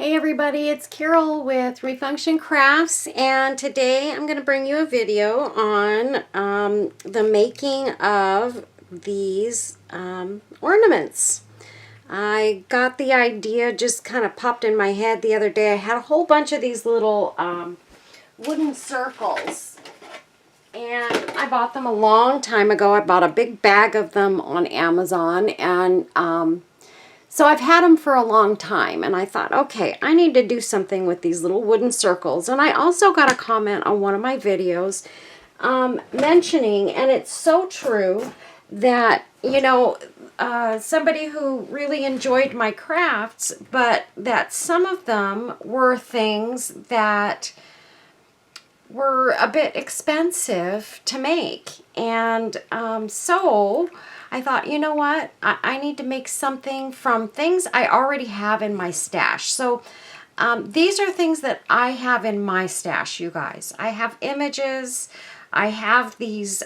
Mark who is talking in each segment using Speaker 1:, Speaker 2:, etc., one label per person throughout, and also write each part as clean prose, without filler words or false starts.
Speaker 1: Hey everybody, it's Carol with Refunction Crafts, and today I'm going to bring you a video on the making of these ornaments. I got the idea, just kind of popped in my head the other day. I had a whole bunch of these little wooden circles, and I bought them a long time ago. I bought a big bag of them on Amazon, and so I've had them for a long time, and I thought, okay, I need to do something with these little wooden circles. And I also got a comment on one of my videos mentioning, and it's so true, that, somebody who really enjoyed my crafts, but that some of them were things that were a bit expensive to make. And so I thought, you know what? I need to make something from things I already have in my stash. So these are things that I have in my stash, you guys. I have images. I have these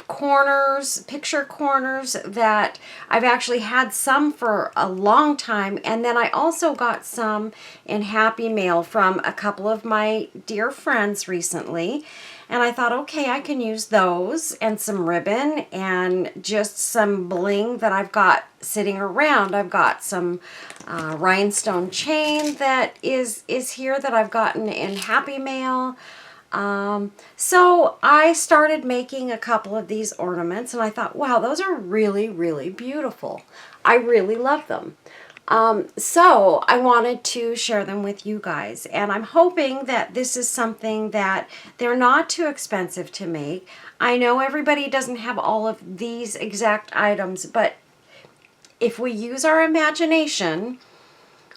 Speaker 1: corners, picture corners, that I've actually had some for a long time, and then I also got some in Happy Mail from a couple of my dear friends recently, and I thought, okay, I can use those and some ribbon and just some bling that I've got sitting around. I've got some rhinestone chain that is here that I've gotten in Happy Mail. So I started making a couple of these ornaments, and I thought, wow, those are really, really beautiful. I really love them. So I wanted to share them with you guys, and I'm hoping that this is something that they're not too expensive to make. I know everybody doesn't have all of these exact items, but if we use our imagination,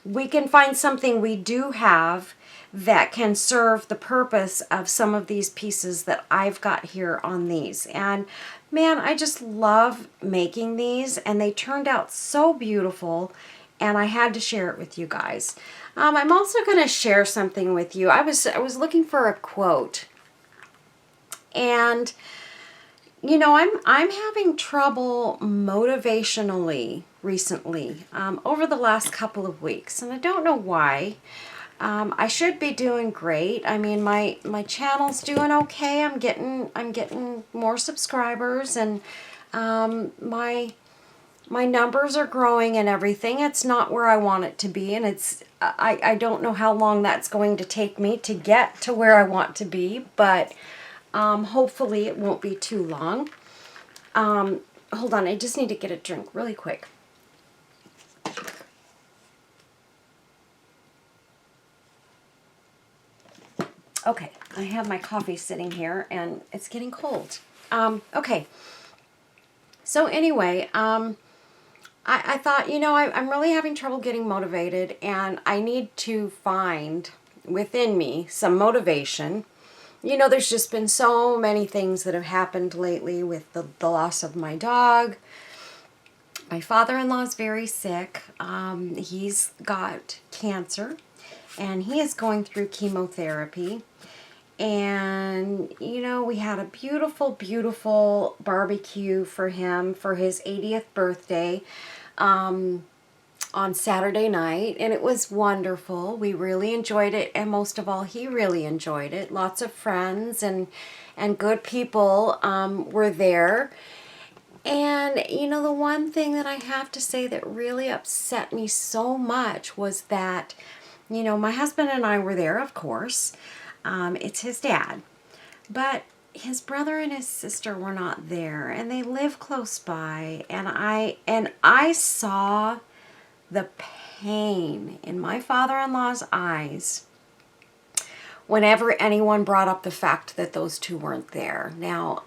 Speaker 1: we can find something we do have that can serve the purpose of some of these pieces that I've got here on these. And man, I just love making these, and they turned out so beautiful, and I had to share it with you guys. I'm also going to share something with you. I was looking for a quote, and I'm having trouble motivationally recently, over the last couple of weeks, and I don't know why. I should be doing great. I mean, my channel's doing okay. I'm getting more subscribers, and my numbers are growing and everything. It's not where I want it to be, and I don't know how long that's going to take me to get to where I want to be, but hopefully it won't be too long. Hold on, I just need to get a drink really quick. Okay, I have my coffee sitting here, and it's getting cold. Okay, so anyway, I thought, I'm really having trouble getting motivated, and I need to find within me some motivation. There's just been so many things that have happened lately with the loss of my dog. My father-in-law is very sick. He's got cancer, and he is going through chemotherapy. And, we had a beautiful, beautiful barbecue for him for his 80th birthday on Saturday night, and it was wonderful. We really enjoyed it, and most of all, he really enjoyed it. Lots of friends and good people were there. And, the one thing that I have to say that really upset me so much was that, my husband and I were there, of course. It's his dad. But his brother and his sister were not there, and they live close by. And I saw the pain in my father-in-law's eyes whenever anyone brought up the fact that those two weren't there. Now,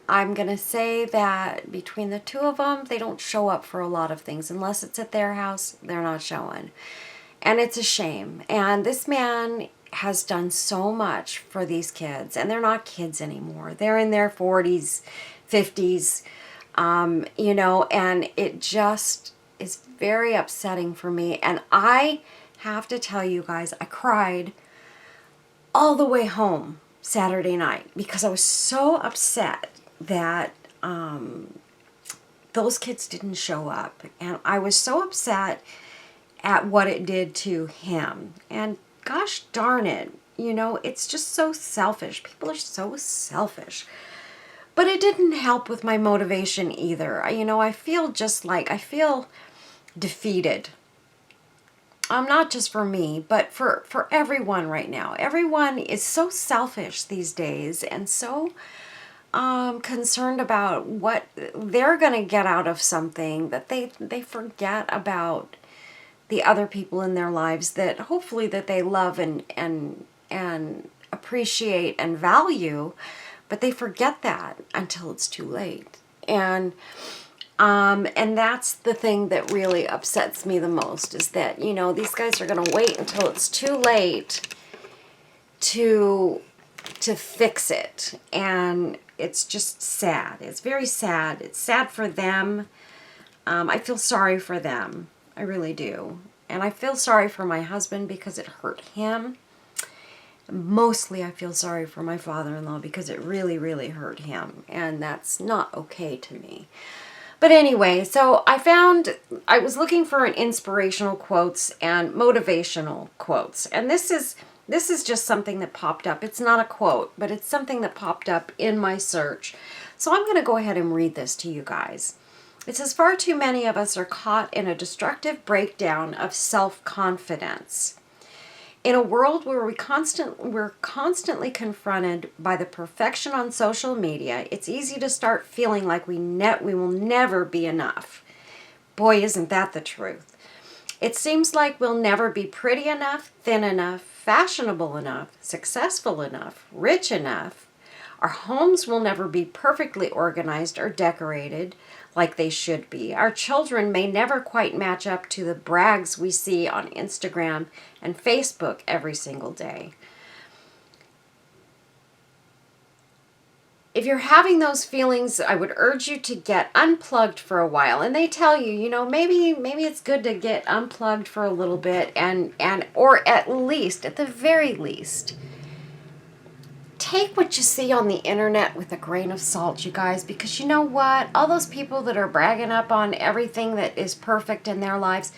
Speaker 1: I'm going to say that between the two of them, they don't show up for a lot of things. Unless it's at their house, they're not showing. And it's a shame. And this man has done so much for these kids, and they're not kids anymore. They're in their 40s, 50s, and it just is very upsetting for me. And I have to tell you guys, I cried all the way home Saturday night because I was so upset that those kids didn't show up. And I was so upset at what it did to him. And gosh darn it, you know, it's just so selfish. People are so selfish. But it didn't help with my motivation either. You know, I feel defeated. Not just for me, but for everyone right now. Everyone is so selfish these days and so concerned about what they're going to get out of something that they forget about the other people in their lives that hopefully that they love and appreciate and value, but they forget that until it's too late. And that's the thing that really upsets me the most, is that, you know, these guys are going to wait until it's too late to fix it. And it's just sad. It's very sad. It's sad for them. I feel sorry for them. I really do. And I feel sorry for my husband because it hurt him. Mostly I feel sorry for my father-in-law because it really, really hurt him. And that's not okay to me. But anyway, so I was looking for an inspirational quotes and motivational quotes. And this is just something that popped up. It's not a quote, but it's something that popped up in my search. So I'm going to go ahead and read this to you guys. It says, far too many of us are caught in a destructive breakdown of self-confidence. In a world where we're constantly confronted by the perfection on social media, it's easy to start feeling like we will never be enough. Boy, isn't that the truth. It seems like we'll never be pretty enough, thin enough, fashionable enough, successful enough, rich enough. Our homes will never be perfectly organized or decorated like they should be. Our children may never quite match up to the brags we see on Instagram and Facebook every single day. If you're having those feelings, I would urge you to get unplugged for a while. And they tell you, you know, maybe it's good to get unplugged for a little bit or at the very least, take what you see on the internet with a grain of salt, you guys, because you know what? All those people that are bragging up on everything that is perfect in their lives,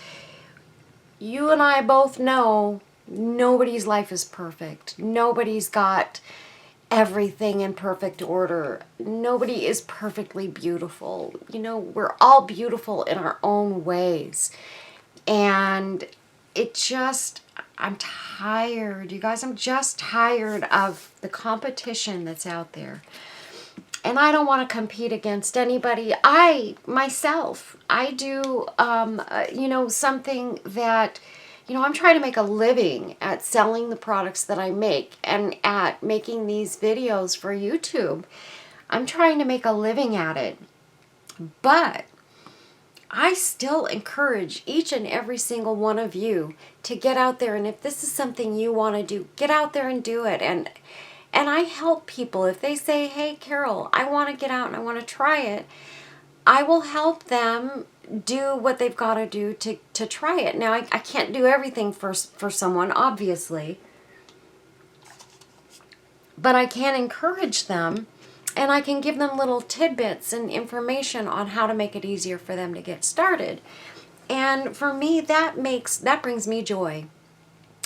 Speaker 1: you and I both know nobody's life is perfect. Nobody's got everything in perfect order. Nobody is perfectly beautiful. You know, we're all beautiful in our own ways. And I'm tired, you guys. I'm just tired of the competition that's out there. And I don't want to compete against anybody. I do, something that, I'm trying to make a living at selling the products that I make and at making these videos for YouTube. I'm trying to make a living at it. But I still encourage each and every single one of you to get out there, and if this is something you want to do, get out there and do it. And I help people. If they say, hey, Carol, I want to get out and I want to try it, I will help them do what they've got to do to try it. Now, I can't do everything for someone, obviously, but I can encourage them. And I can give them little tidbits and information on how to make it easier for them to get started. And for me, that brings me joy.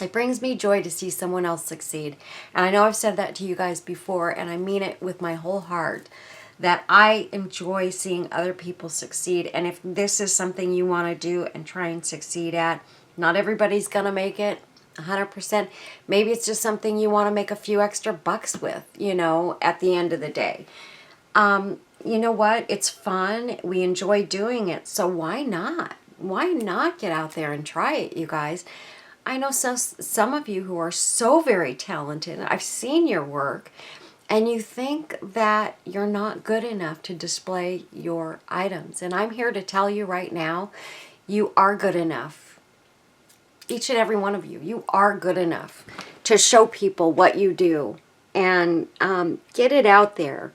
Speaker 1: It brings me joy to see someone else succeed. And I know I've said that to you guys before, and I mean it with my whole heart, that I enjoy seeing other people succeed. And if this is something you want to do and try and succeed at, not everybody's going to make it 100%. Maybe it's just something you want to make a few extra bucks with, at the end of the day. You know what? It's fun. We enjoy doing it. So why not? Why not get out there and try it, you guys? I know some of you who are so very talented. I've seen your work, and you think that you're not good enough to display your items. And I'm here to tell you right now, you are good enough. Each and every one of you are good enough to show people what you do and get it out there.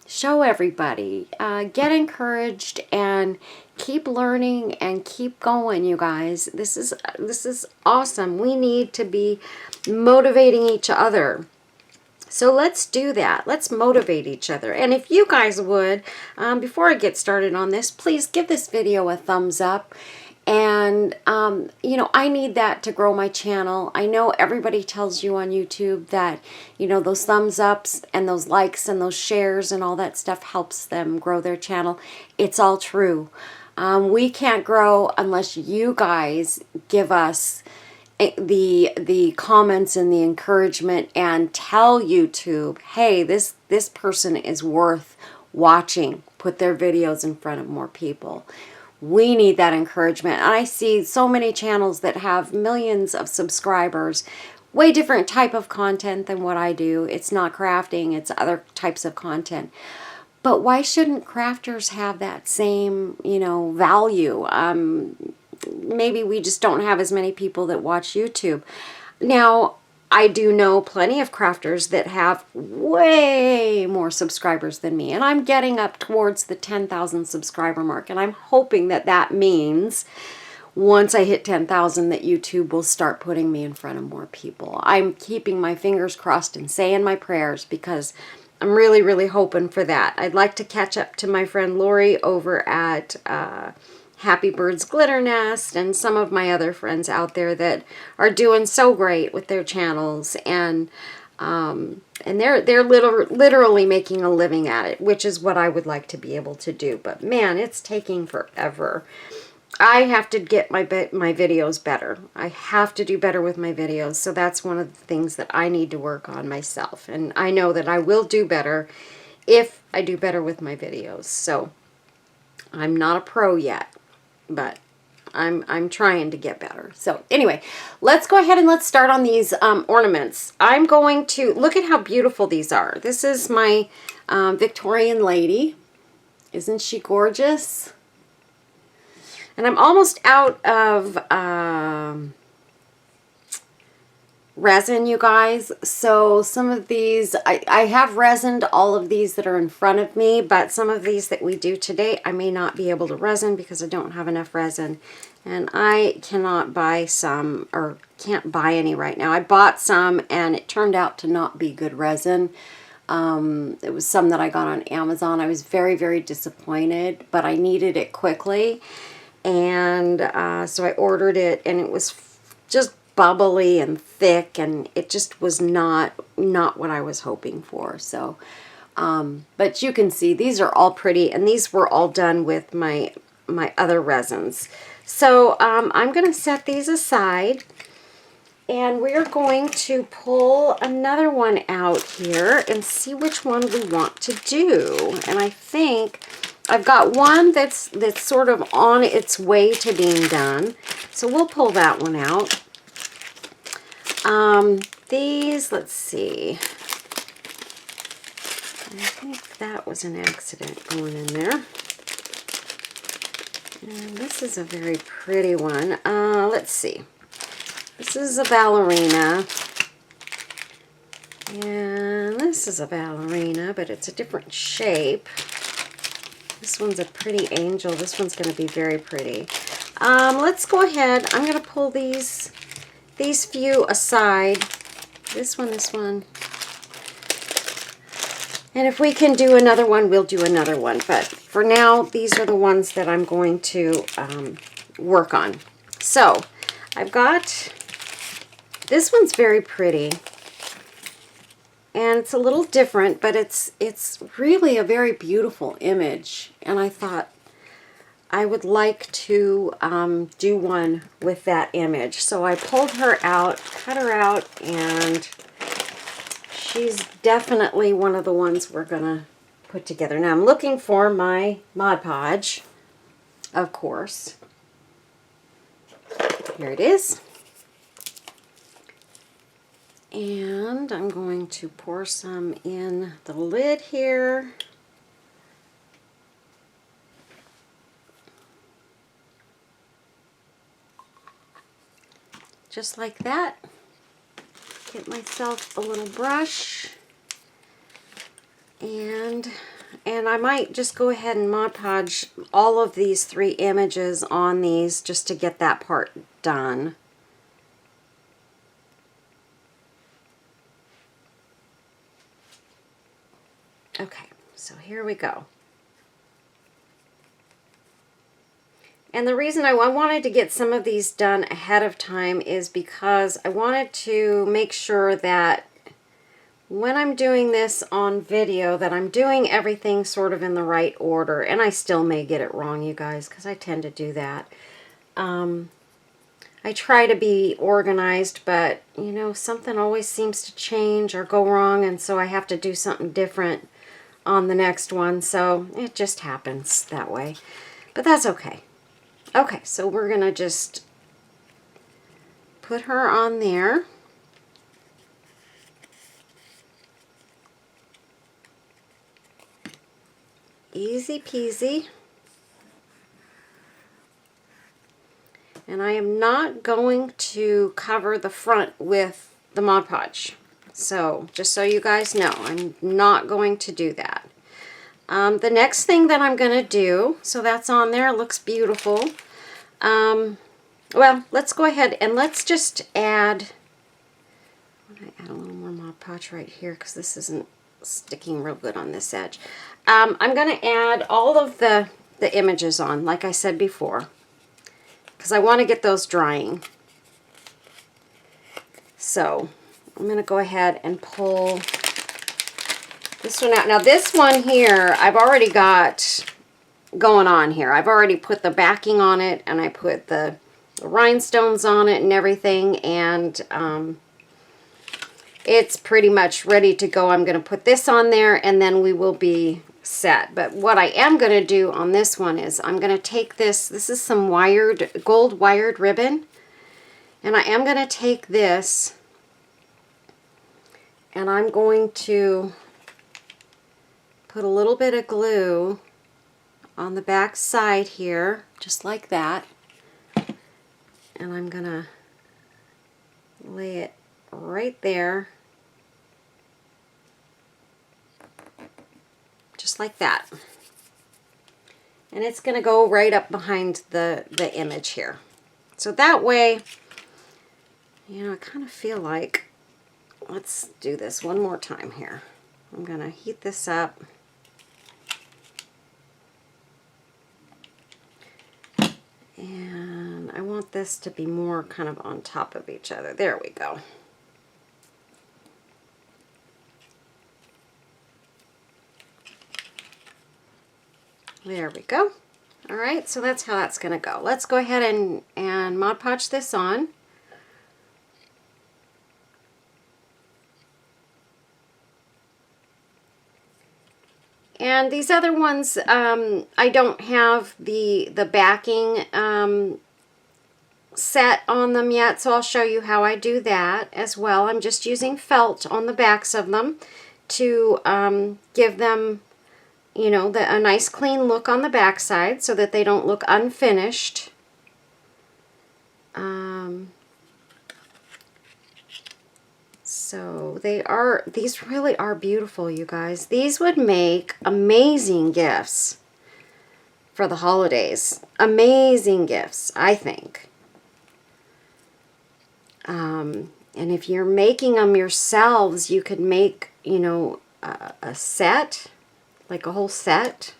Speaker 1: Show everybody. Get encouraged and keep learning and keep going, you guys. This is awesome. We need to be motivating each other. So let's do that. Let's motivate each other. And if you guys would, before I get started on this, please give this video a thumbs up. And, you know, I need that to grow my channel. I know everybody tells you on YouTube that, you know, those thumbs ups and those likes and those shares and all that stuff helps them grow their channel. It's all true. We can't grow unless you guys give us the comments and the encouragement and tell YouTube, hey, this person is worth watching. Put their videos in front of more people. We need that encouragement. And I see so many channels that have millions of subscribers, way different type of content than what I do. It's not crafting, it's other types of content. But why shouldn't crafters have that same, you know, value? Maybe we just don't have as many people that watch YouTube. Now, I do know plenty of crafters that have way more subscribers than me, and I'm getting up towards the 10,000 subscriber mark, and I'm hoping that that means once I hit 10,000 that YouTube will start putting me in front of more people. I'm keeping my fingers crossed and saying my prayers because I'm really, really hoping for that. I'd like to catch up to my friend Lori over at Happy Birds Glitter Nest and some of my other friends out there that are doing so great with their channels, and they're literally making a living at it, which is what I would like to be able to do. But man, it's taking forever. I have to get my videos better. I have to do better with my videos. So that's one of the things that I need to work on myself. And I know that I will do better if I do better with my videos. So I'm not a pro yet, but I'm trying to get better. So anyway, let's go ahead and let's start on these ornaments. I'm going to look at how beautiful these are. This is my Victorian lady. Isn't she gorgeous? And I'm almost out of resin, you guys. So some of these, I have resined all of these that are in front of me, but some of these that we do today, I may not be able to resin because I don't have enough resin. And I cannot buy some, or can't buy any right now. I bought some and it turned out to not be good resin. It was some that I got on Amazon. I was very, very disappointed, but I needed it quickly. And so I ordered it, and it was just bubbly and thick, and it just was not what I was hoping for. So, but you can see these are all pretty, and these were all done with my other resins. So I'm going to set these aside, and we're going to pull another one out here and see which one we want to do. And I think I've got one that's sort of on its way to being done. So we'll pull that one out. These, let's see. I think that was an accident going in there. And this is a very pretty one. Let's see. This is a ballerina. And this is a ballerina, but it's a different shape. This one's a pretty angel. This one's going to be very pretty. Let's go ahead. I'm going to pull these few aside. This one. And if we can do another one, we'll do another one. But for now, these are the ones that I'm going to work on. So I've got, this one's very pretty. And it's a little different, but it's really a very beautiful image. And I thought I would like to do one with that image. So I pulled her out, cut her out, and she's definitely one of the ones we're going to put together. Now I'm looking for my Mod Podge, of course. Here it is. And I'm going to pour some in the lid here. Just like that. Get myself a little brush. And I might just go ahead and Mod Podge all of these 3 images on these just to get that part done. Okay, so here we go. And the reason I wanted to get some of these done ahead of time is because I wanted to make sure that when I'm doing this on video that I'm doing everything sort of in the right order. And I still may get it wrong, you guys, because I tend to do that. I try to be organized, but, you know, something always seems to change or go wrong, and so I have to do something different on the next one. So it just happens that way. But that's okay. Okay, so we're going to just put her on there. Easy peasy. And I am not going to cover the front with the Mod Podge. So, just so you guys know, I'm not going to do that. The next thing that I'm going to do, so that's on there, it looks beautiful. Well, let's go ahead and let's just add, I'm going to add a little more Mod Podge right here because this isn't sticking real good on this edge. I'm going to add all of the images on, like I said before, because I want to get those drying. So I'm going to go ahead and pull this one out. Now this one here, I've already got going on here. I've already put the backing on it, and I put the rhinestones on it and everything, and it's pretty much ready to go. I'm going to put this on there, and then we will be set. But what I am going to do on this one is I'm going to take this is some gold wired ribbon, and I am going to take this and I'm going to put a little bit of glue on the back side here, just like that, and I'm going to lay it right there, just like that. And it's going to go right up behind the image here. So that way, you know, I kind of feel like, let's do this one more time here. I'm going to heat this up. And I want this to be more kind of on top of each other. There we go. There we go. All right, so that's how that's going to go. Let's go ahead and Mod Podge this on. And these other ones, I don't have the backing set on them yet, so I'll show you how I do that as well. I'm just using felt on the backs of them to give them, you know, a nice clean look on the back side so that they don't look unfinished. So these really are beautiful, you guys. These would make amazing gifts for the holidays. Amazing gifts, I think. And if you're making them yourselves, you could make, you know, a set, like a whole set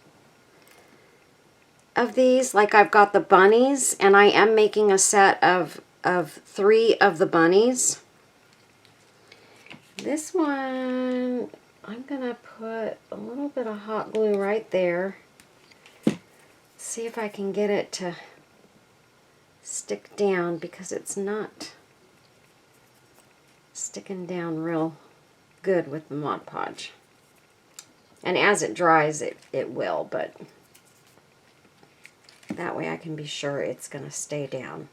Speaker 1: of these. Like I've got the bunnies, and I am making a set of 3 of the bunnies. This one, I'm going to put a little bit of hot glue right there. See if I can get it to stick down, because it's not sticking down real good with the Mod Podge. And as it dries, it will, but that way I can be sure it's going to stay down.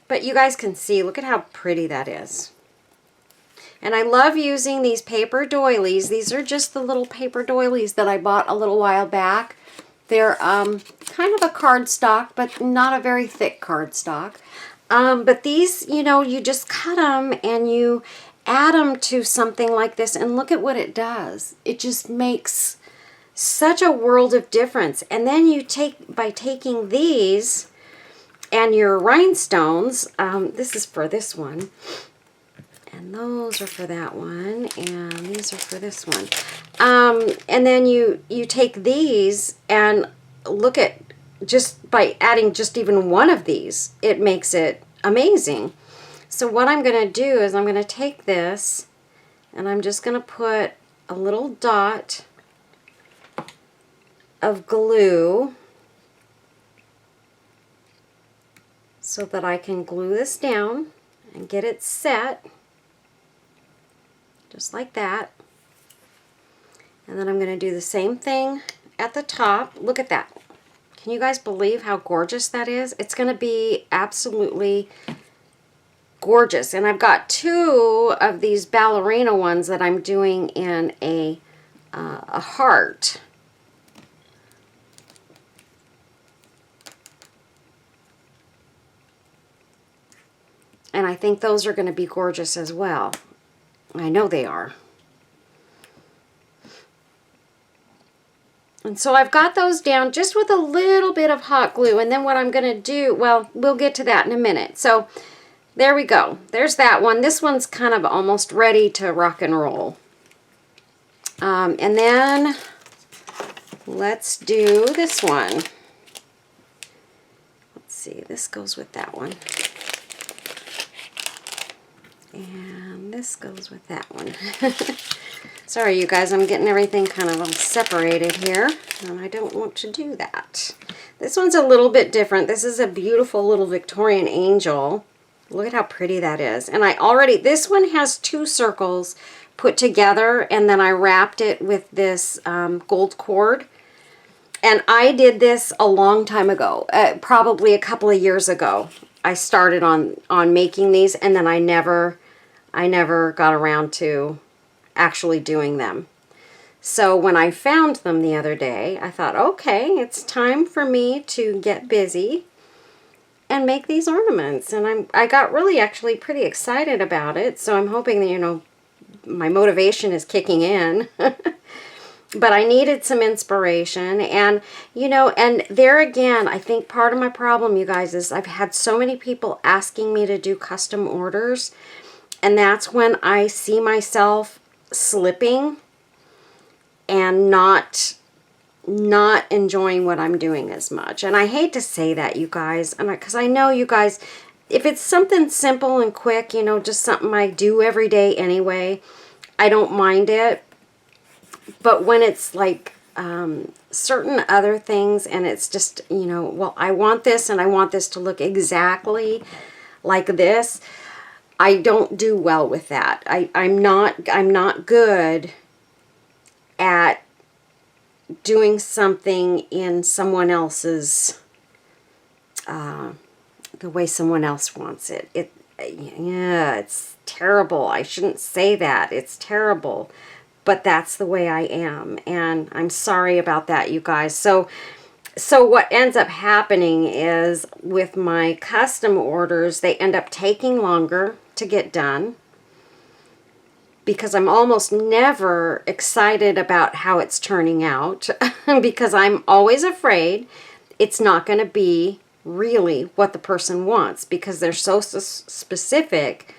Speaker 1: But you guys can see, look at how pretty that is. And I love using these paper doilies. These are just the little paper doilies that I bought a little while back. They're kind of a cardstock, but not a very thick cardstock. But these, you know, you just cut them and you add them to something like this, and look at what it does. It just makes such a world of difference. And then you by taking these and your rhinestones, this is for this one, And those are for that one, and these are for this one. And then you take these and look at, just by adding just even one of these, it makes it amazing. So what I'm going to do is I'm going to take this and I'm just going to put a little dot of glue so that I can glue this down and get it set, just like that. And then I'm going to do the same thing at the top. Look at that. Can you guys believe how gorgeous that is? It's going to be absolutely gorgeous. And I've got two of these ballerina ones that I'm doing in a heart. And I think those are going to be gorgeous as well. I know they are. And so I've got those down just with a little bit of hot glue. And then what I'm going to do, well, we'll get to that in a minute. So there we go. There's that one. This one's kind of almost ready to rock and roll. And then let's do this one. Let's see. This goes with that one. And this goes with that one. Sorry, you guys, I'm getting everything kind of all separated here, and I don't want to do that. This one's a little bit different. This is a beautiful little Victorian angel. Look at how pretty that is. And this one has two circles put together, and then I wrapped it with this gold cord. And I did this a long time ago, probably a couple of years ago. I started on making these, and then I never got around to actually doing them. So when I found them the other day, I thought, okay, it's time for me to get busy and make these ornaments. And I got really actually pretty excited about it. So I'm hoping that, you know, my motivation is kicking in. But I needed some inspiration, and, you know, and there again, I think part of my problem, you guys, is I've had so many people asking me to do custom orders, and that's when I see myself slipping and not enjoying what I'm doing as much. And I hate to say that, you guys, because I know you guys, if it's something simple and quick, you know, just something I do every day anyway, I don't mind it. But when it's like certain other things, and it's just, you know, well, I want this and I want this to look exactly like this, I don't do well with that. I'm not good at doing something in someone else's, the way someone else wants it. Yeah, it's terrible. I shouldn't say that. It's terrible. But that's the way I am, and I'm sorry about that, you guys. So what ends up happening is with my custom orders, they end up taking longer to get done because I'm almost never excited about how it's turning out because I'm always afraid it's not going to be really what the person wants because they're so specific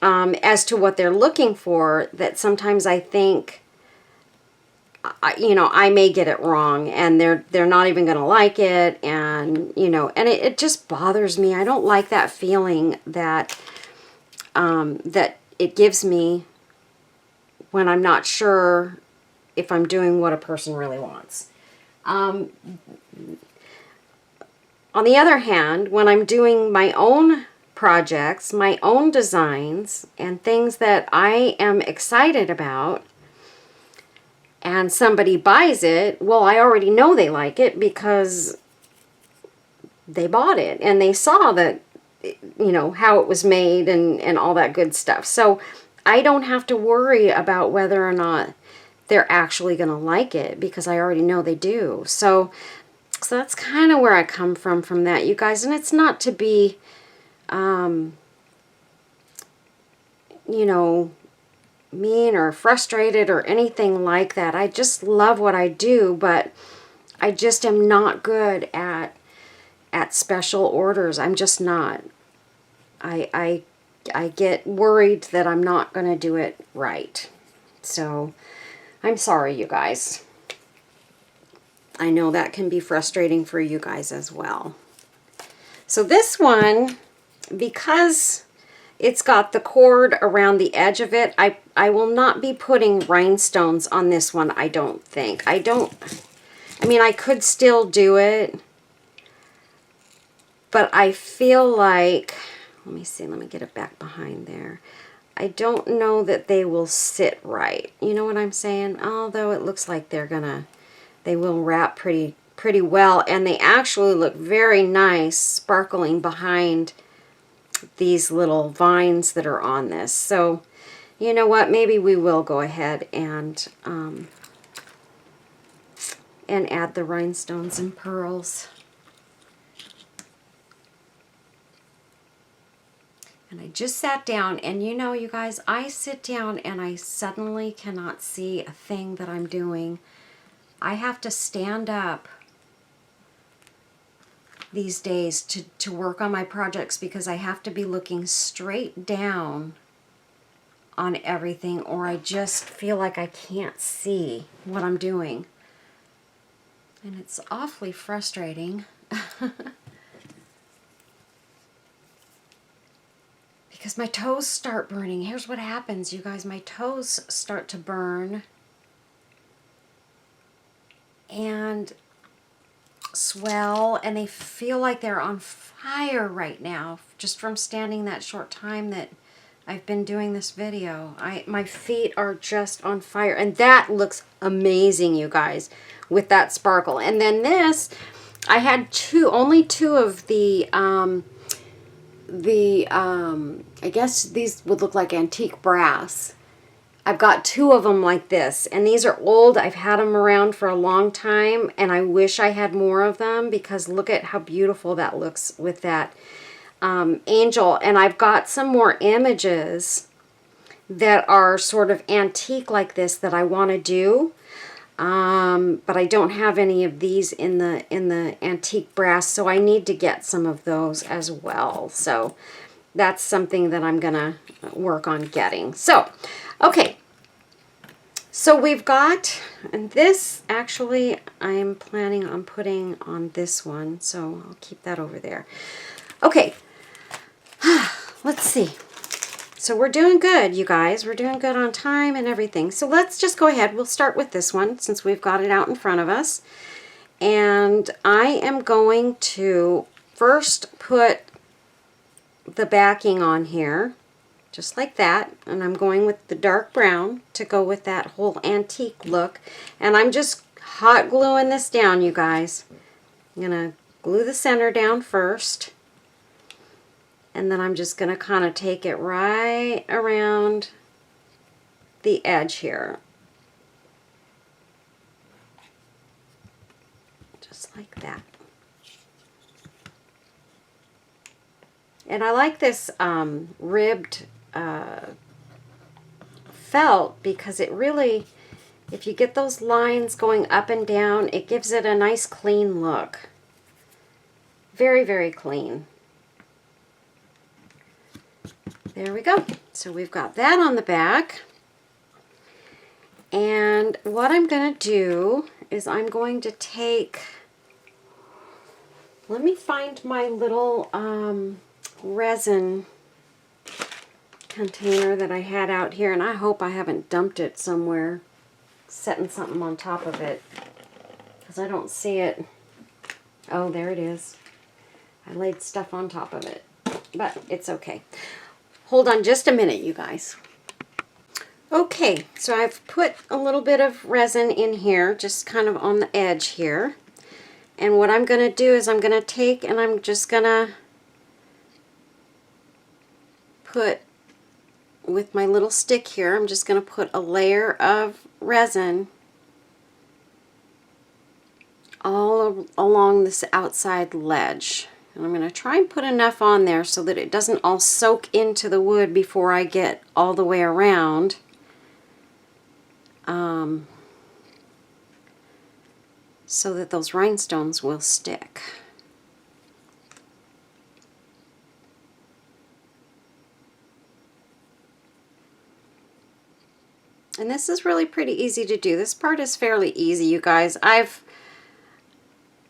Speaker 1: as to what they're looking for, that sometimes I think, you know, I may get it wrong, and they're not even going to like it, and, you know, and it just bothers me. I don't like that feeling that that it gives me when I'm not sure if I'm doing what a person really wants. On the other hand, when I'm doing my own projects, my own designs, and things that I am excited about, and somebody buys it, well, I already know they like it because they bought it and they saw that, you know, how it was made and all that good stuff. So I don't have to worry about whether or not they're actually going to like it because I already know they do. So that's kind of where I come from that, you guys. And it's not to be you know, mean or frustrated or anything like that. I just love what I do, but I just am not good at special orders. I'm just not. I I get worried that I'm not going to do it right. So I'm sorry, you guys. I know that can be frustrating for you guys as well. So this one, because it's got the cord around the edge of it, I will not be putting rhinestones on this one, I don't think. I mean, I could still do it, but I feel like, let me see, let me get it back behind there. I don't know that they will sit right. You know what I'm saying? Although it looks like they will wrap pretty well, and they actually look very nice sparkling behind these little vines that are on this. So you know what, maybe we will go ahead and add the rhinestones and pearls. And I just sat down, and you know, you guys, I sit down and I suddenly cannot see a thing that I'm doing. I have to stand up these days to work on my projects because I have to be looking straight down on everything, or I just feel like I can't see what I'm doing. And it's awfully frustrating. Because my toes start burning. Here's what happens, you guys. My toes start to burn and swell, and they feel like they're on fire right now, just from standing that short time that I've been doing this video. My feet are just on fire, and that looks amazing, you guys, with that sparkle. And then this, I had only two of the I guess these would look like antique brass. I've got two of them like this, and these are old. I've had them around for a long time, and I wish I had more of them because look at how beautiful that looks with that angel. And I've got some more images that are sort of antique like this that I want to do, but I don't have any of these in the antique brass, so I need to get some of those as well. So that's something that I'm gonna work on getting. So okay, so we've got, and this actually I am planning on putting on this one, so I'll keep that over there. Okay, let's see. So we're doing good, you guys. We're doing good on time and everything. So let's just go ahead. We'll start with this one since we've got it out in front of us. And I am going to first put the backing on here, just like that. And I'm going with the dark brown to go with that whole antique look. And I'm just hot gluing this down, you guys. I'm going to glue the center down first. And then I'm just going to kind of take it right around the edge here. Just like that. And I like this ribbed felt because it really, if you get those lines going up and down, it gives it a nice clean look. Very, very clean. There we go. So we've got that on the back. And what I'm going to do is I'm going to take, let me find my little resin container that I had out here, and I hope I haven't dumped it somewhere, setting something on top of it, because I don't see it. Oh, there it is. I laid stuff on top of it, but it's okay. Hold on just a minute, you guys. Okay, so I've put a little bit of resin in here, just kind of on the edge here. And what I'm going to do is I'm going to take and I'm just going to put, with my little stick here, I'm just going to put a layer of resin all along this outside ledge. And I'm going to try and put enough on there so that it doesn't all soak into the wood before I get all the way around. So that those rhinestones will stick. And this is really pretty easy to do. This part is fairly easy, you guys. I've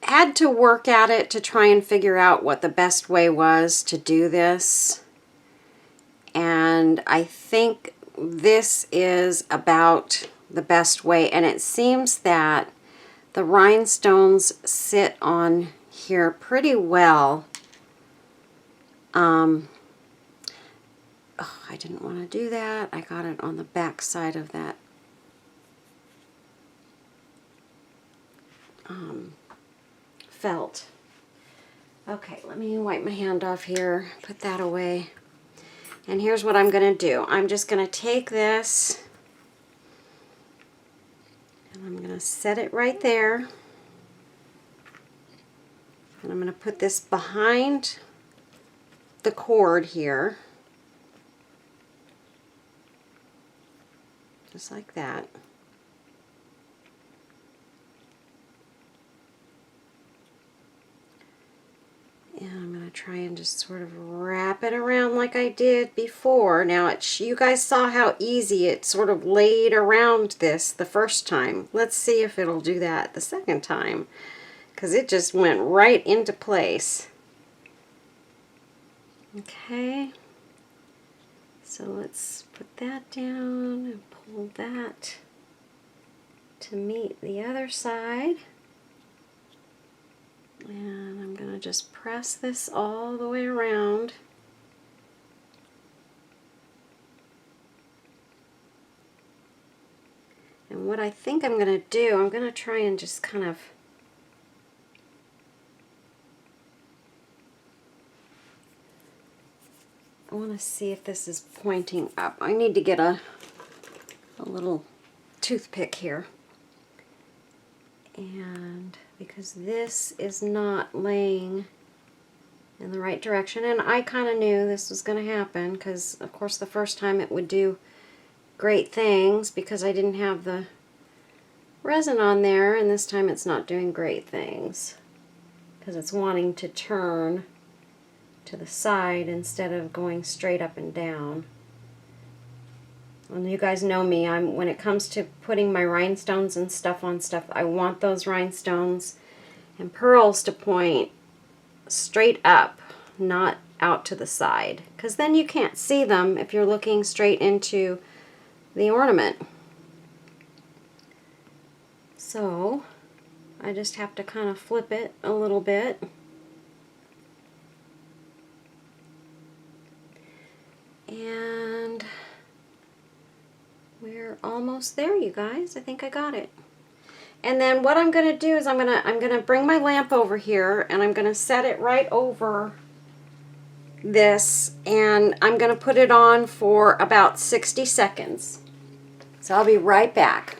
Speaker 1: had to work at it to try and figure out what the best way was to do this. And I think this is about the best way. And it seems that the rhinestones sit on here pretty well. Oh, I didn't want to do that. I got it on the back side of that felt. Okay, let me wipe my hand off here, put that away. And here's what I'm going to do. I'm just going to take this and I'm going to set it right there. And I'm going to put this behind the cord here. Just like that. And I'm going to try and just sort of wrap it around like I did before. Now, you guys saw how easy it sort of laid around this the first time. Let's see if it'll do that the second time, because it just went right into place. Okay. So let's put that down and pull that to meet the other side. And I'm going to just press this all the way around. And what I think I'm going to do, I'm going to try and just kind of I want to see if this is pointing up. I need to get a little toothpick here. And because this is not laying in the right direction, and I kind of knew this was going to happen because, of course, the first time it would do great things because I didn't have the resin on there, and this time it's not doing great things because it's wanting to turn to the side instead of going straight up and down. And you guys know me, when it comes to putting my rhinestones and stuff on stuff, I want those rhinestones and pearls to point straight up, not out to the side, because then you can't see them if you're looking straight into the ornament. So I just have to kind of flip it a little bit. And we're almost there, you guys. I think I got it. And then what I'm going to do is I'm going to bring my lamp over here and I'm going to set it right over this, and I'm going to put it on for about 60 seconds. So I'll be right back.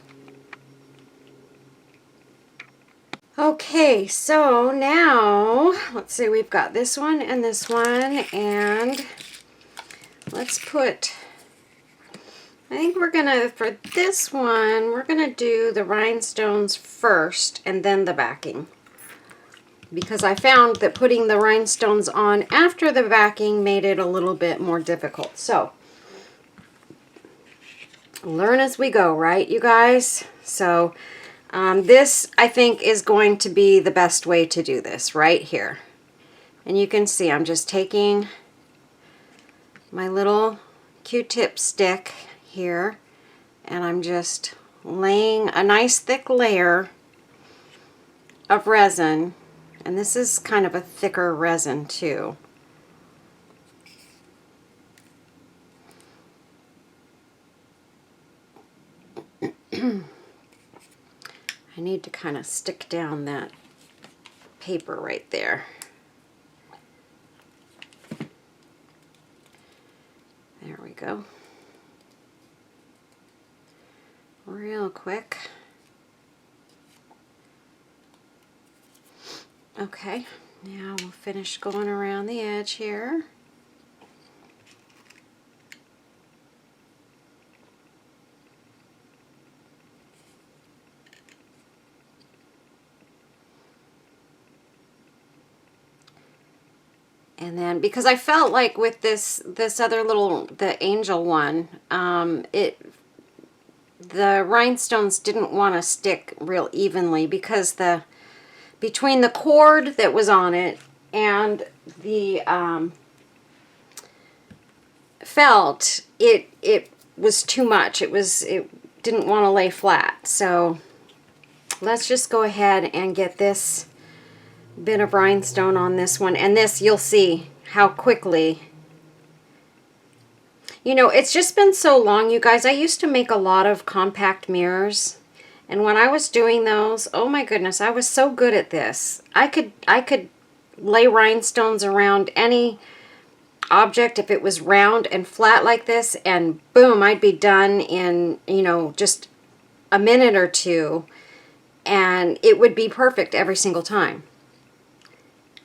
Speaker 1: Okay, so now let's see, we've got this one, and let's put, I think we're gonna, for this one, we're gonna do the rhinestones first and then the backing, because I found that putting the rhinestones on after the backing made it a little bit more difficult. So learn as we go, right, you guys? So this, I think, is going to be the best way to do this right here. And you can see I'm just taking my little Q-tip stick here, and I'm just laying a nice thick layer of resin, and this is kind of a thicker resin too. I need to kind of stick down that paper right there. There we go. Real quick. Okay, now we'll finish going around the edge here. And then, because I felt like with this other little, the angel one, the the rhinestones didn't want to stick real evenly because between the cord that was on it and the felt, it was too much. It didn't want to lay flat. So let's just go ahead and get this bit of rhinestone on this one. And this, you'll see how quickly. You know, it's just been so long, you guys. I used to make a lot of compact mirrors. And when I was doing those, oh my goodness, I was so good at this. I could lay rhinestones around any object if it was round and flat like this, and boom, I'd be done in, you know, just a minute or two, and it would be perfect every single time.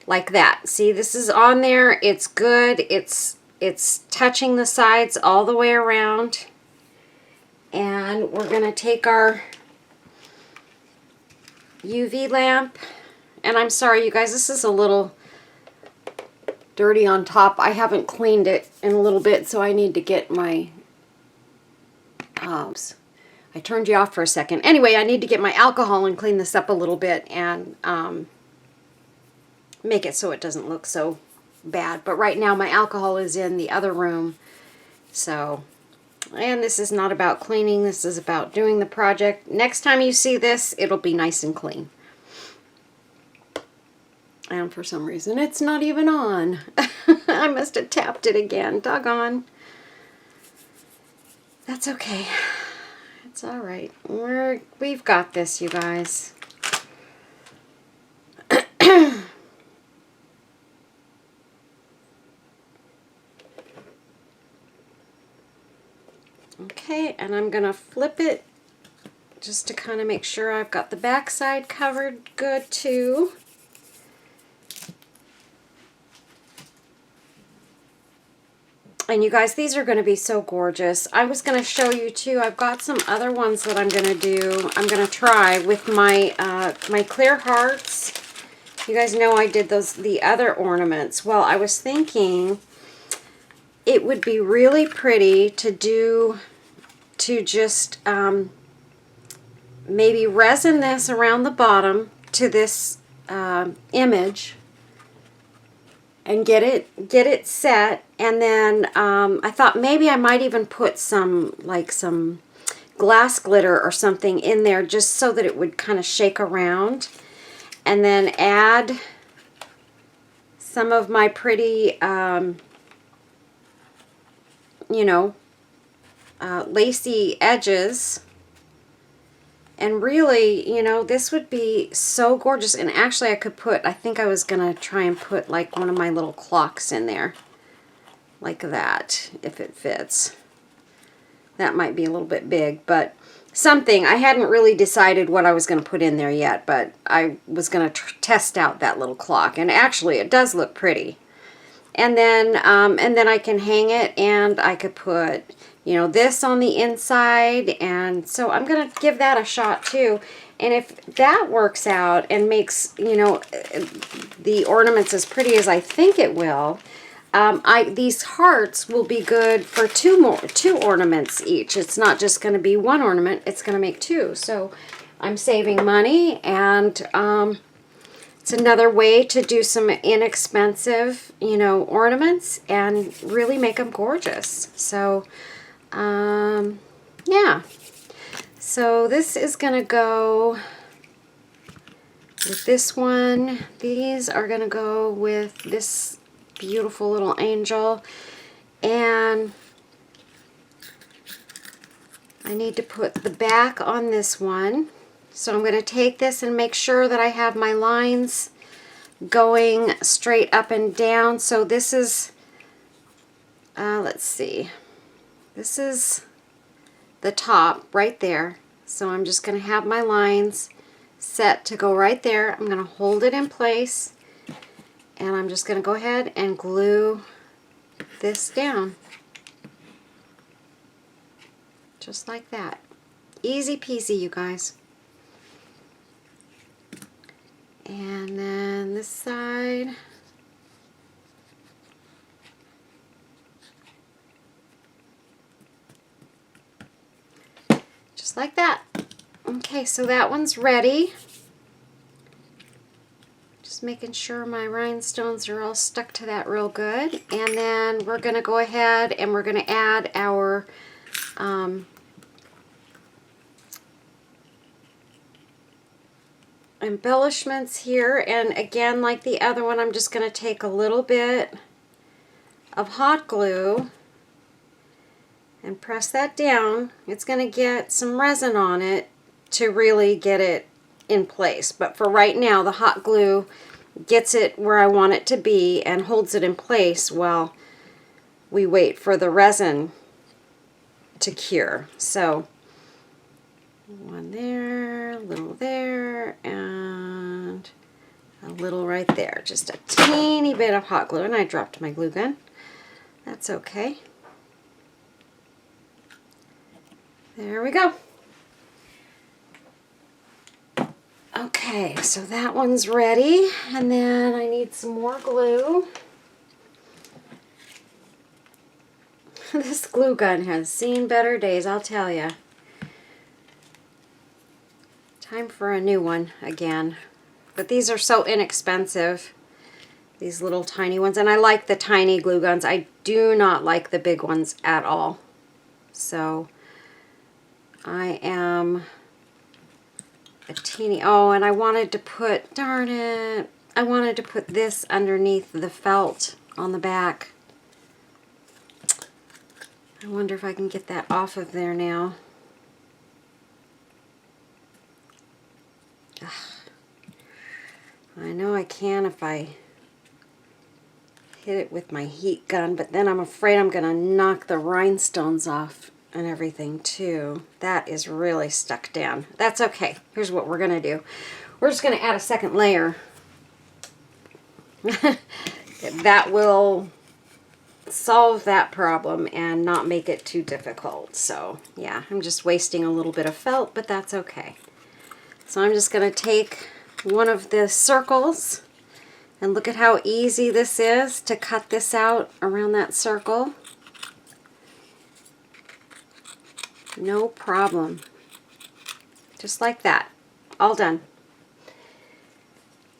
Speaker 1: Like that. See, this is on there. It's good. It's touching the sides all the way around. And we're going to take our UV lamp, and I'm sorry, you guys, this is a little dirty on top. I haven't cleaned it in a little bit, so I need to get my I turned you off for a second. Anyway, I need to get my alcohol and clean this up a little bit and make it so it doesn't look so bad. But right now my alcohol is in the other room. So, and this is not about cleaning. This is about doing the project. Next time you see this, it'll be nice and clean. And for some reason, it's not even on. I must have tapped it again. Doggone. That's okay. It's all right. We've got this, you guys. Okay, and I'm going to flip it just to kind of make sure I've got the back side covered good too. And you guys, these are going to be so gorgeous. I was going to show you too. I've got some other ones that I'm going to do. I'm going to try with my my clear hearts. You guys know I did the other ornaments. Well, I was thinking it would be really pretty to just maybe resin this around the bottom to this image and get it set. And then I thought maybe I might even put some glass glitter or something in there just so that it would kind of shake around, and then add some of my pretty you know, lacy edges. And really, you know, this would be so gorgeous. And actually I could put, I think I was going to try and put like one of my little clocks in there. Like that, if it fits. That might be a little bit big, but something. I hadn't really decided what I was going to put in there yet, but I was going to test out that little clock. And actually it does look pretty. And then I can hang it, and I could put, you know, this on the inside. And so I'm going to give that a shot too. And if that works out and makes, you know, the ornaments as pretty as I think it will, these hearts will be good for two ornaments each. It's not just going to be one ornament, it's going to make two. So I'm saving money, and it's another way to do some inexpensive, you know, ornaments and really make them gorgeous. So, yeah. So this is going to go with this one. These are going to go with this beautiful little angel. And I need to put the back on this one. So I'm going to take this and make sure that I have my lines going straight up and down. So this is, let's see, this is the top right there. So I'm just going to have my lines set to go right there. I'm going to hold it in place, and I'm just going to go ahead and glue this down. Just like that. Easy peasy, you guys. And then this side. Just like that. Okay, so that one's ready. Just making sure my rhinestones are all stuck to that real good. And then we're going to go ahead and we're going to add our embellishments here. And again, like the other one, I'm just going to take a little bit of hot glue and press that down. It's going to get some resin on it to really get it in place. But for right now, the hot glue gets it where I want it to be and holds it in place while we wait for the resin to cure. So one there, a little there, and a little right there. Just a teeny bit of hot glue, and I dropped my glue gun. That's okay. There we go. Okay, so that one's ready, and then I need some more glue. This glue gun has seen better days, I'll tell you. Time for a new one again. But these are so inexpensive, these little tiny ones, and I like the tiny glue guns. I do not like the big ones at all. So I am a teeny, oh, and I wanted to put, darn it, I wanted to put this underneath the felt on the back. I wonder if I can get that off of there now. Ugh. I know I can if I hit it with my heat gun, but then I'm afraid I'm going to knock the rhinestones off and everything too. That is really stuck down. That's okay. Here's what we're going to do. We're just going to add a second layer. That will solve that problem and not make it too difficult. So yeah, I'm just wasting a little bit of felt, but that's okay. So I'm just going to take one of the circles, and look at how easy this is to cut this out around that circle. No problem. Just like that. All done.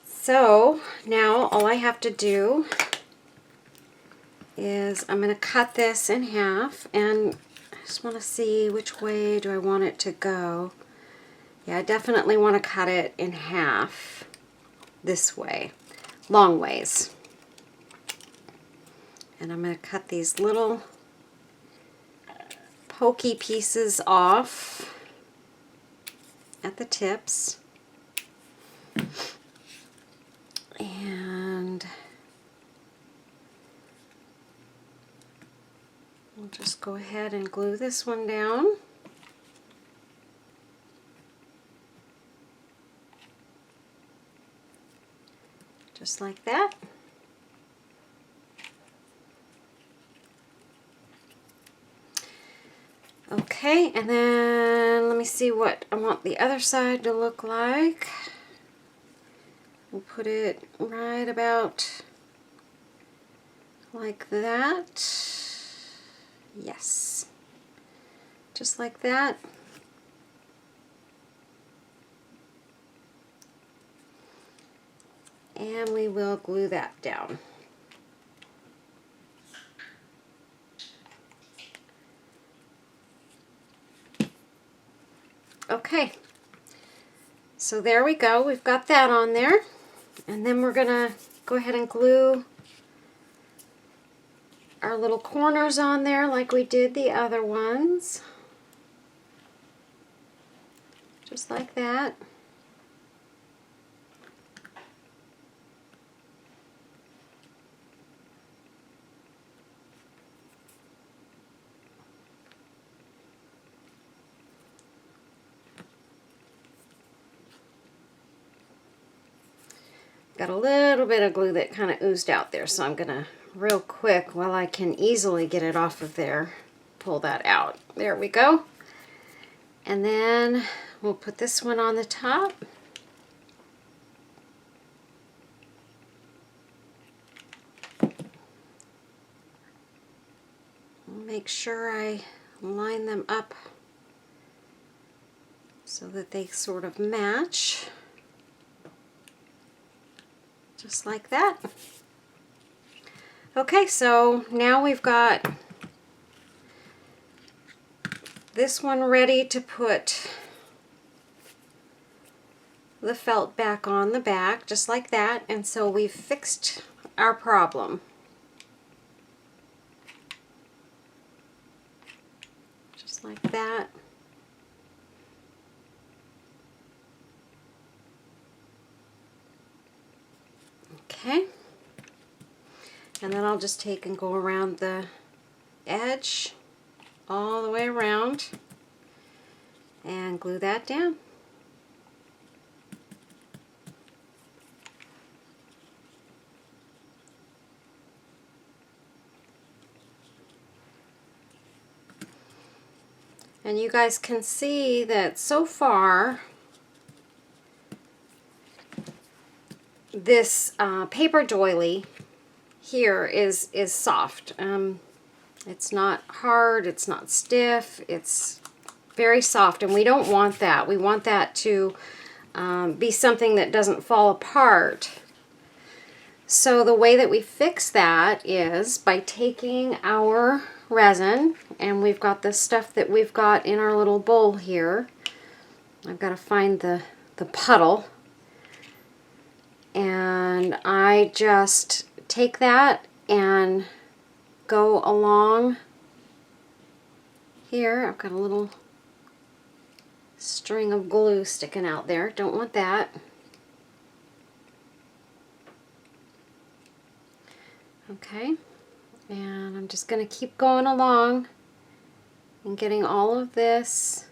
Speaker 1: So now all I have to do is I'm going to cut this in half, and I just want to see which way do I want it to go. Yeah, I definitely want to cut it in half this way, long ways. And I'm going to cut these little pokey pieces off at the tips. And we'll just go ahead and glue this one down. Just like that. Okay, and then let me see what I want the other side to look like. We'll put it right about like that. Yes. Just like that. And we will glue that down. Okay, so there we go. We've got that on there. And then we're going to go ahead and glue our little corners on there like we did the other ones. Just like that. Got a little bit of glue that kind of oozed out there, so I'm going to real quick, while I can easily get it off of there, pull that out. There we go. And then we'll put this one on the top. Make sure I line them up so that they sort of match, just like that. Okay, so now we've got this one ready to put the felt back on the back, just like that, and so we've fixed our problem. Just like that. Okay. And then I'll just take and go around the edge all the way around and glue that down. And you guys can see that so far this paper doily here is soft. It's not hard, it's not stiff, it's very soft, and we don't want that. We want that to be something that doesn't fall apart. So the way that we fix that is by taking our resin, and we've got the stuff that we've got in our little bowl here. I've got to find the puddle, and I just take that and go along here. I've got a little string of glue sticking out there. Don't want that. Okay, and I'm just going to keep going along and getting all of this.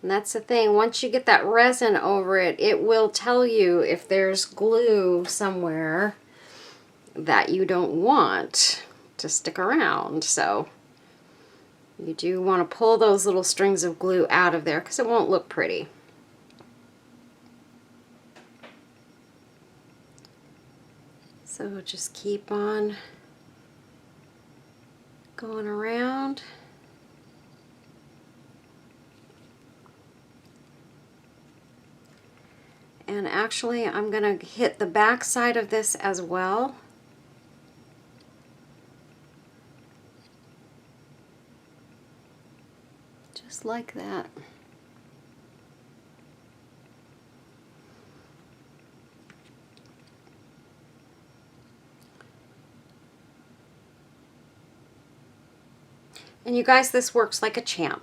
Speaker 1: And that's the thing, once you get that resin over it, it will tell you if there's glue somewhere that you don't want to stick around. So you do want to pull those little strings of glue out of there because it won't look pretty. So just keep on going around. And actually I'm going to hit the back side of this as well. Just like that. And you guys, this works like a champ.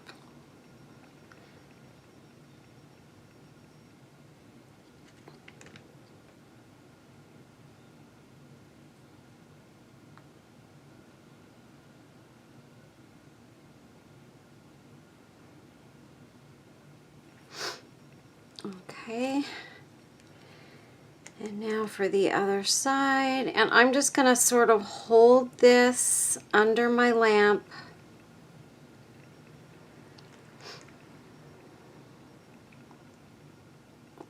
Speaker 1: Okay. And now for the other side. And I'm just going to sort of hold this under my lamp.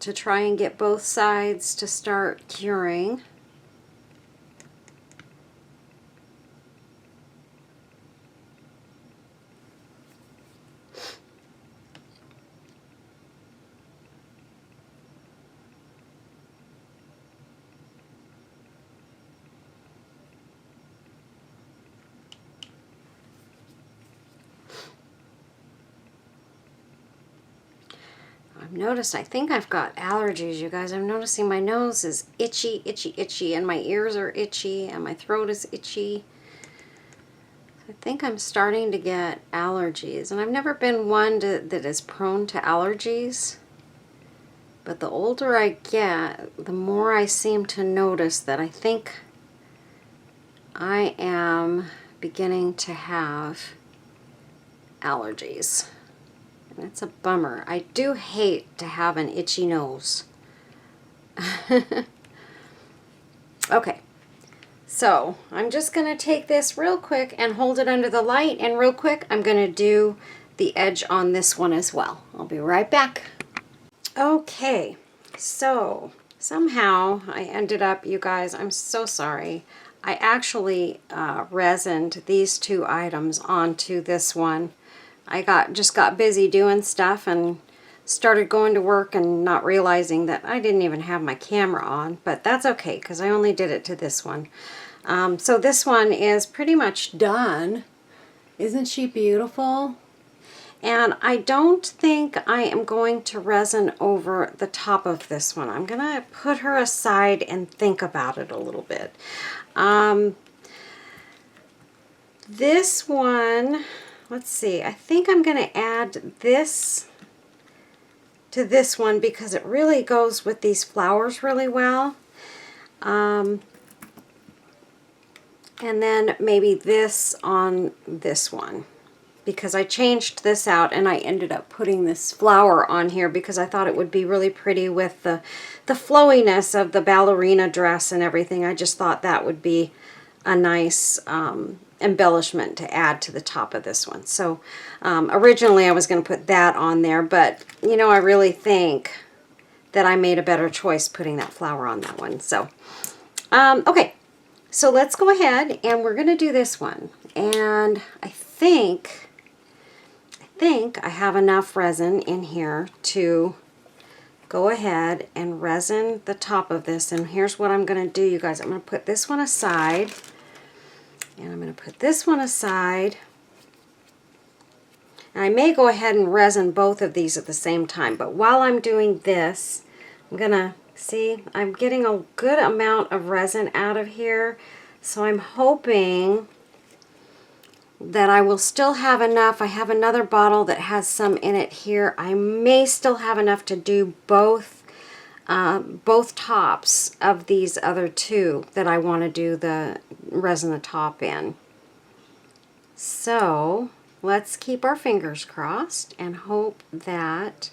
Speaker 1: To try and get both sides to start curing. Notice I think I've got allergies, you guys. I'm noticing my nose is itchy, itchy, itchy, and my ears are itchy, and my throat is itchy. I think I'm starting to get allergies, and I've never been one that is prone to allergies, but the older I get, the more I seem to notice that I think I am beginning to have allergies. And it's a bummer. I do hate to have an itchy nose. Okay, so I'm just going to take this real quick and hold it under the light, and real quick I'm going to do the edge on this one as well. I'll be right back. Okay, so somehow I ended up, you guys, I'm so sorry. I actually resined these two items onto this one I just got busy doing stuff and started going to work and not realizing that I didn't even have my camera on, but that's okay because I only did it to this one. So this one is pretty much done. Isn't she beautiful? And I don't think I am going to resin over the top of this one. I'm gonna put her aside and think about it a little bit. This one, let's see, I think I'm gonna add this to this one because it really goes with these flowers really well. And then maybe this on this one, because I changed this out and I ended up putting this flower on here because I thought it would be really pretty with the flowiness of the ballerina dress and everything. I just thought that would be a nice embellishment to add to the top of this one. So originally I was going to put that on there, but you know, I really think that I made a better choice putting that flower on that one. So okay, so let's go ahead and we're going to do this one. And I think I have enough resin in here to go ahead and resin the top of this. And here's what I'm going to do, you guys. I'm going to put this one aside, and I'm going to put this one aside. And I may go ahead and resin both of these at the same time, but while I'm doing this, I'm going to see, I'm getting a good amount of resin out of here, so I'm hoping that I will still have enough. I have another bottle that has some in it here. I may still have enough to do both tops of these other two that I want to do the resin the top in. So let's keep our fingers crossed and hope that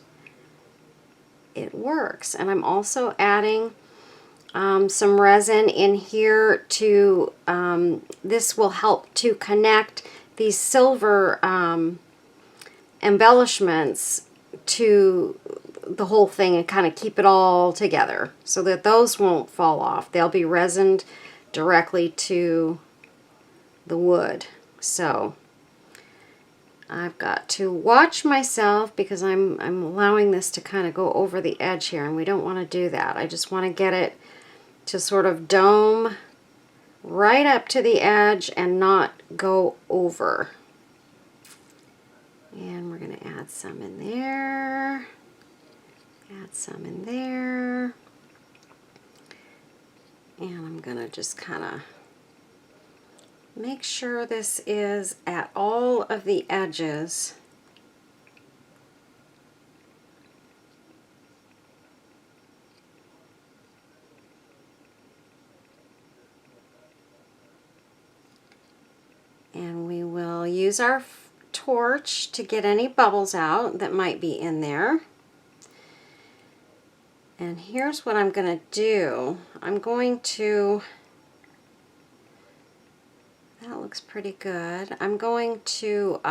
Speaker 1: it works. And I'm also adding some resin in here to, this will help to connect these silver embellishments to the whole thing and kind of keep it all together so that those won't fall off. They'll be resined directly to the wood. So I've got to watch myself because I'm allowing this to kind of go over the edge here, and we don't want to do that. I just want to get it to sort of dome right up to the edge and not go over. And we're going to add some in there, add some in there, and I'm going to just kind of make sure this is at all of the edges. And we will use our torch to get any bubbles out that might be in there. And here's what I'm going to do. I'm going to, that looks pretty good. I'm going to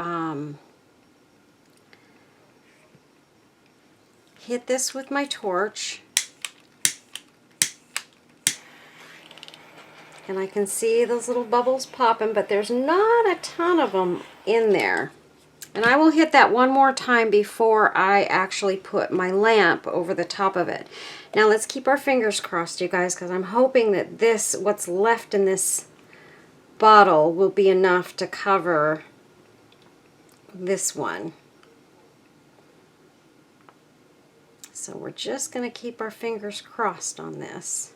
Speaker 1: hit this with my torch. And I can see those little bubbles popping, but there's not a ton of them in there. And I will hit that one more time before I actually put my lamp over the top of it. Now let's keep our fingers crossed, you guys, because I'm hoping that this, what's left in this bottle, will be enough to cover this one. So we're just going to keep our fingers crossed on this.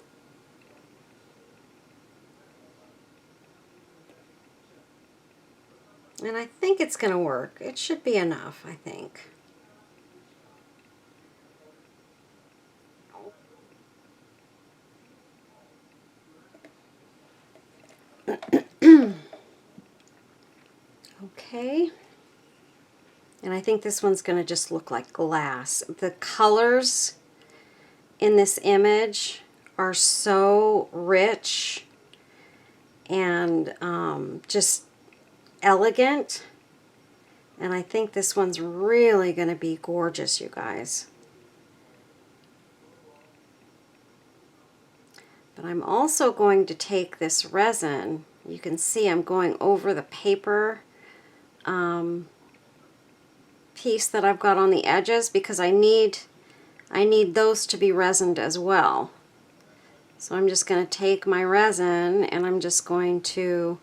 Speaker 1: And I think it's going to work. It should be enough, I think. Okay. And I think this one's going to just look like glass. The colors in this image are so rich and just elegant, and I think this one's really going to be gorgeous, you guys. But I'm also going to take this resin. You can see I'm going over the paper piece that I've got on the edges because I need those to be resined as well. So I'm just going to take my resin and I'm just going to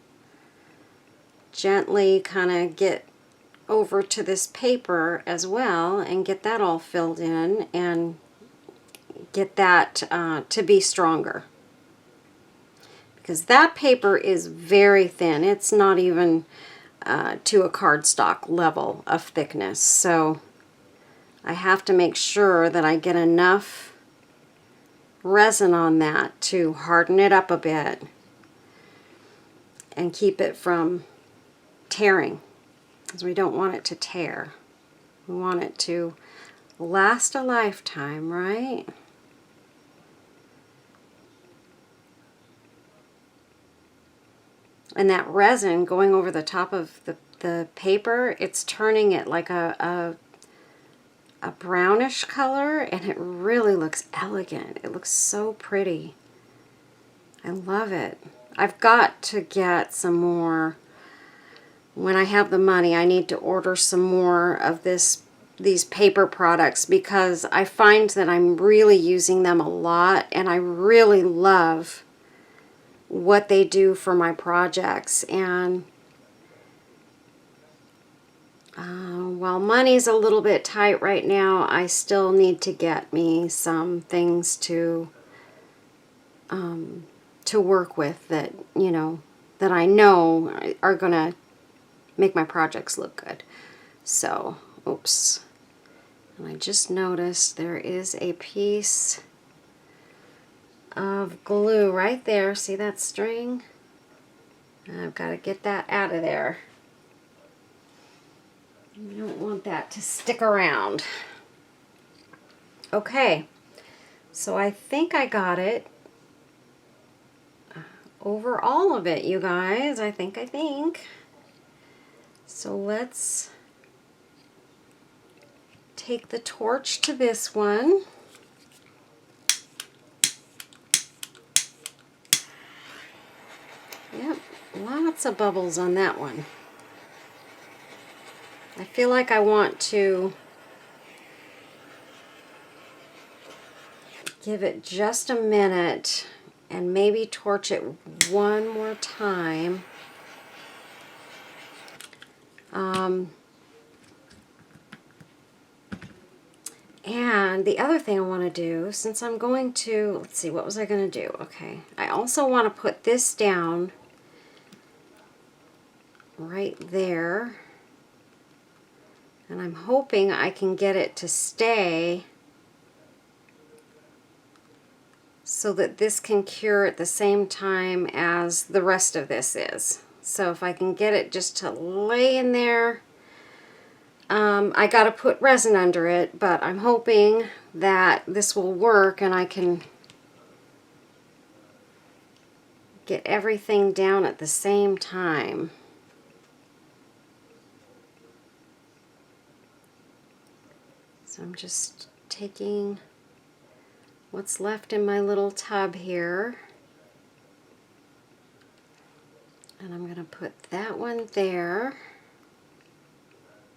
Speaker 1: gently kind of get over to this paper as well and get that all filled in and get that to be stronger. Because that paper is very thin. It's not even to a cardstock level of thickness. So I have to make sure that I get enough resin on that to harden it up a bit and keep it from tearing, because we don't want it to tear. We want it to last a lifetime, right? And that resin going over the top of the paper, it's turning it like a brownish color, and it really looks elegant. It looks so pretty. I love it. I've got to get some more. When I have the money, I need to order some more of these paper products because I find that I'm really using them a lot, and I really love what they do for my projects. And while money's a little bit tight right now, I still need to get me some things to work with that, you know, that I know are gonna make my projects look good. So, oops. And I just noticed there is a piece of glue right there. See that string? I've got to get that out of there. We don't want that to stick around. Okay, so I think I got it over all of it, you guys. I think. So let's take the torch to this one. Yep, lots of bubbles on that one. I feel like I want to give it just a minute and maybe torch it one more time. And the other thing I want to do, since I'm going to, let's see, what was I going to do? Okay, I also want to put this down right there. And I'm hoping I can get it to stay so that this can cure at the same time as the rest of this is. So if I can get it just to lay in there, I got to put resin under it, but I'm hoping that this will work and I can get everything down at the same time. So I'm just taking what's left in my little tub here, and I'm going to put that one there.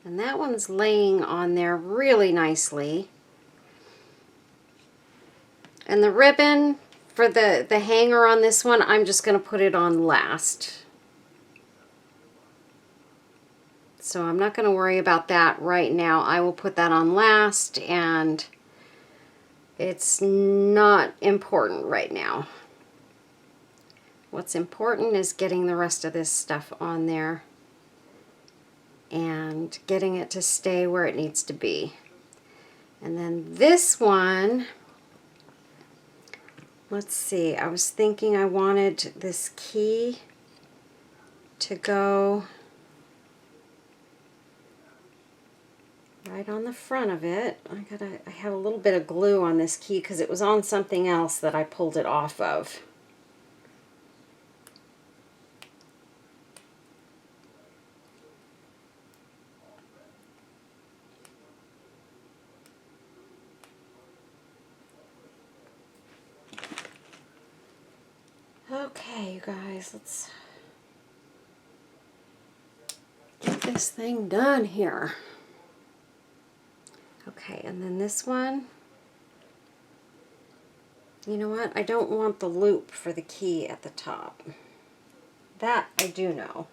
Speaker 1: And that one's laying on there really nicely. And the ribbon for the hanger on this one, I'm just going to put it on last. So I'm not going to worry about that right now. I will put that on last, and it's not important right now. What's important is getting the rest of this stuff on there and getting it to stay where it needs to be. And then this one, let's see, I was thinking I wanted this key to go right on the front of it. I have a little bit of glue on this key because it was on something else that I pulled it off of. Okay, you guys, let's get this thing done here. Okay, and then this one, you know what? I don't want the loop for the key at the top. That I do know.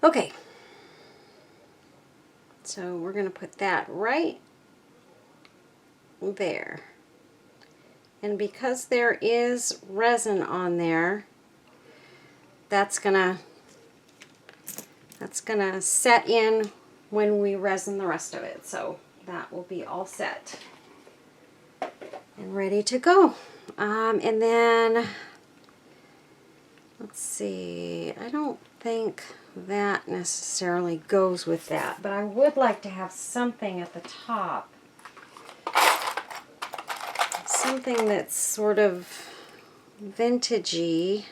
Speaker 1: Okay, so we're going to put that right there. And because there is resin on there, that's gonna set in when we resin the rest of it. So that will be all set and ready to go. And then let's see, I don't think that necessarily goes with that, but I would like to have something at the top. Something that's sort of vintagey.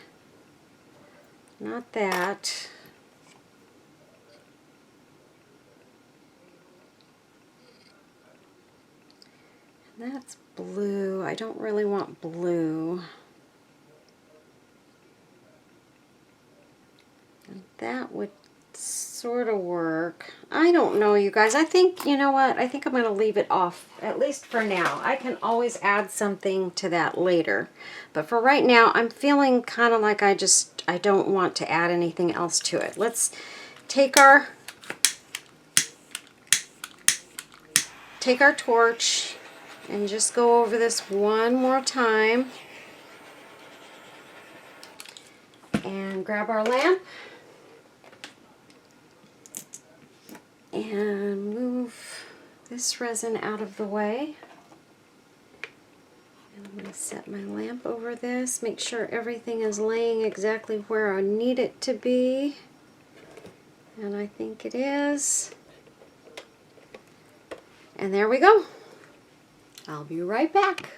Speaker 1: Not that. That's blue. I don't really want blue. And that would sort of work. I don't know, you guys. I think, you know what? I think I'm going to leave it off, at least for now. I can always add something to that later. But for right now, I'm feeling kind of like I don't want to add anything else to it. Let's take our torch and just go over this one more time. And grab our lamp. And move this resin out of the way. And I'm going to set my lamp over this, make sure everything is laying exactly where I need it to be. And I think it is. And there we go. I'll be right back.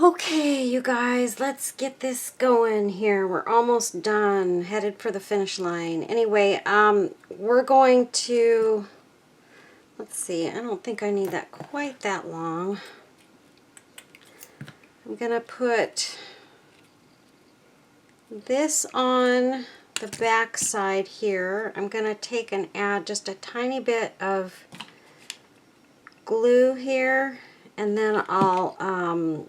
Speaker 1: Okay, you guys, let's get this going here. We're almost done, headed for the finish line. Anyway, we're going to, let's see, I don't think I need that quite that long. I'm going to put this on the back side here. I'm going to take and add just a tiny bit of glue here, and then I'll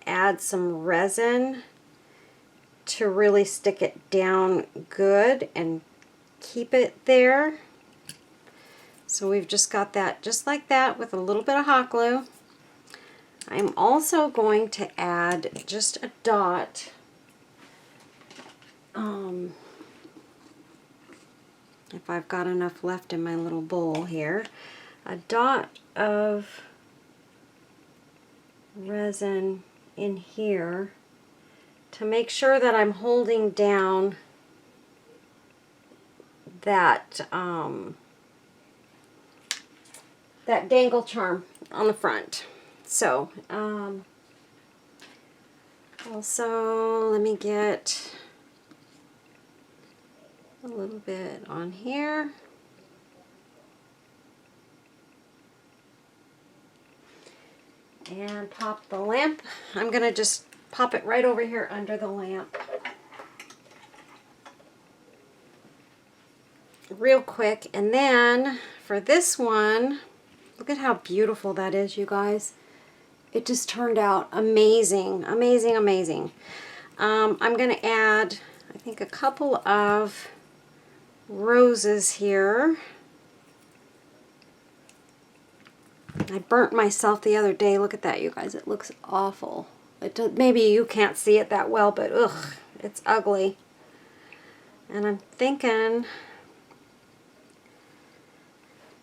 Speaker 1: add some resin to really stick it down good and keep it there. So we've just got that just like that with a little bit of hot glue. I'm also going to add just a dot if I've got enough left in my little bowl here, a dot of resin in here to make sure that I'm holding down that that dangle charm on the front. So also let me get a little bit on here. And pop the lamp. I'm going to just pop it right over here under the lamp. Real quick. And then for this one, look at how beautiful that is, you guys. It just turned out amazing. Amazing, amazing. I'm going to add, I think, a couple of roses here. I burnt myself the other day. Look at that, you guys. It looks awful. Maybe you can't see it that well, but ugh, it's ugly. And I'm thinking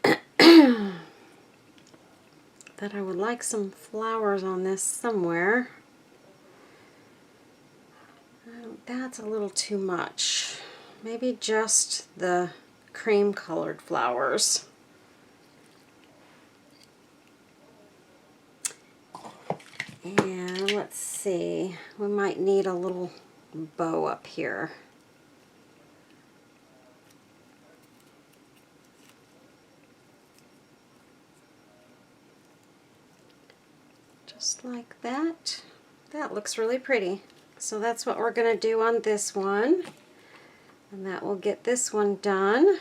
Speaker 1: that I would like some flowers on this somewhere. That's a little too much. Maybe just the cream colored flowers. And let's see, we might need a little bow up here. Just like that. That looks really pretty. So that's what we're going to do on this one. And that will get this one done.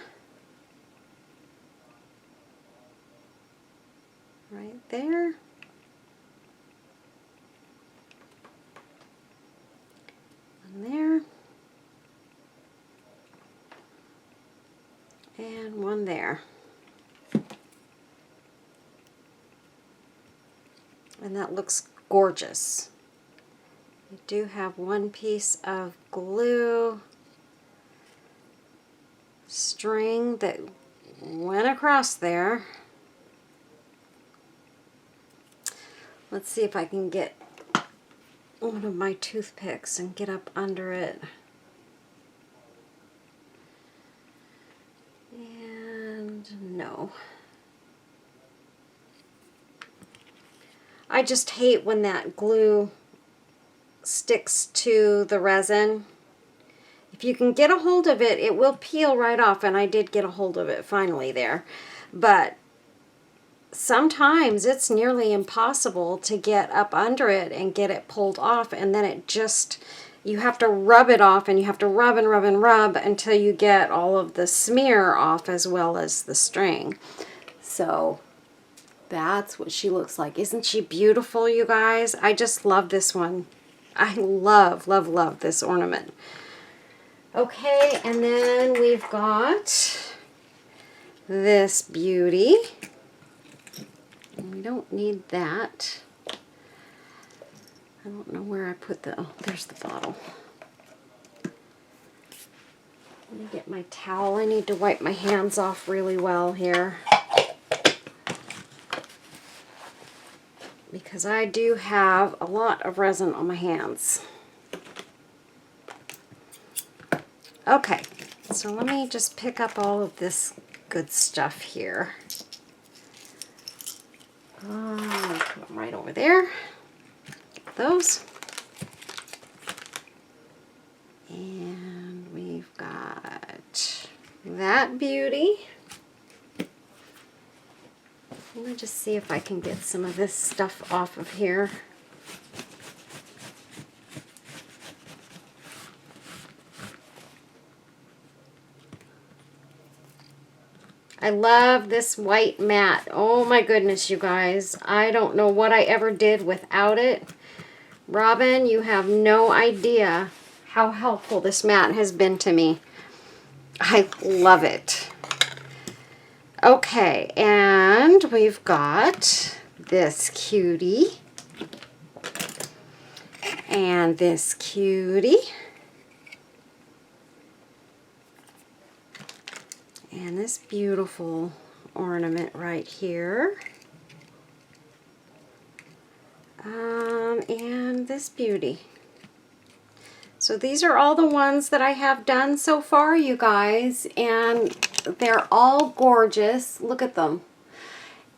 Speaker 1: Right there. One there. And one there. And that looks gorgeous. We do have one piece of glue string that went across there. Let's see if I can get one of my toothpicks and get up under it. And no. I just hate when that glue sticks to the resin. If you can get a hold of it, it will peel right off, and I did get a hold of it finally there. But sometimes it's nearly impossible to get up under it and get it pulled off, and then it just, you have to rub it off, and you have to rub and rub and rub until you get all of the smear off as well as the string. So that's what she looks like. Isn't she beautiful, you guys? I just love this one. I love, love, love this ornament. Okay, and then we've got this beauty. And we don't need that. I don't know where I put the, oh, there's the bottle. Let me get my towel. I need to wipe my hands off really well here, because I do have a lot of resin on my hands. Okay, so let me just pick up all of this good stuff here. Put them right over there. Get those. And we've got that beauty. Let me just see if I can get some of this stuff off of here. I love this white mat. Oh my goodness, you guys. I don't know what I ever did without it. Robin, you have no idea how helpful this mat has been to me. I love it. Okay, and we've got this cutie. And this cutie. And this beautiful ornament right here. And this beauty. So these are all the ones that I have done so far, you guys, and they're all gorgeous. Look at them.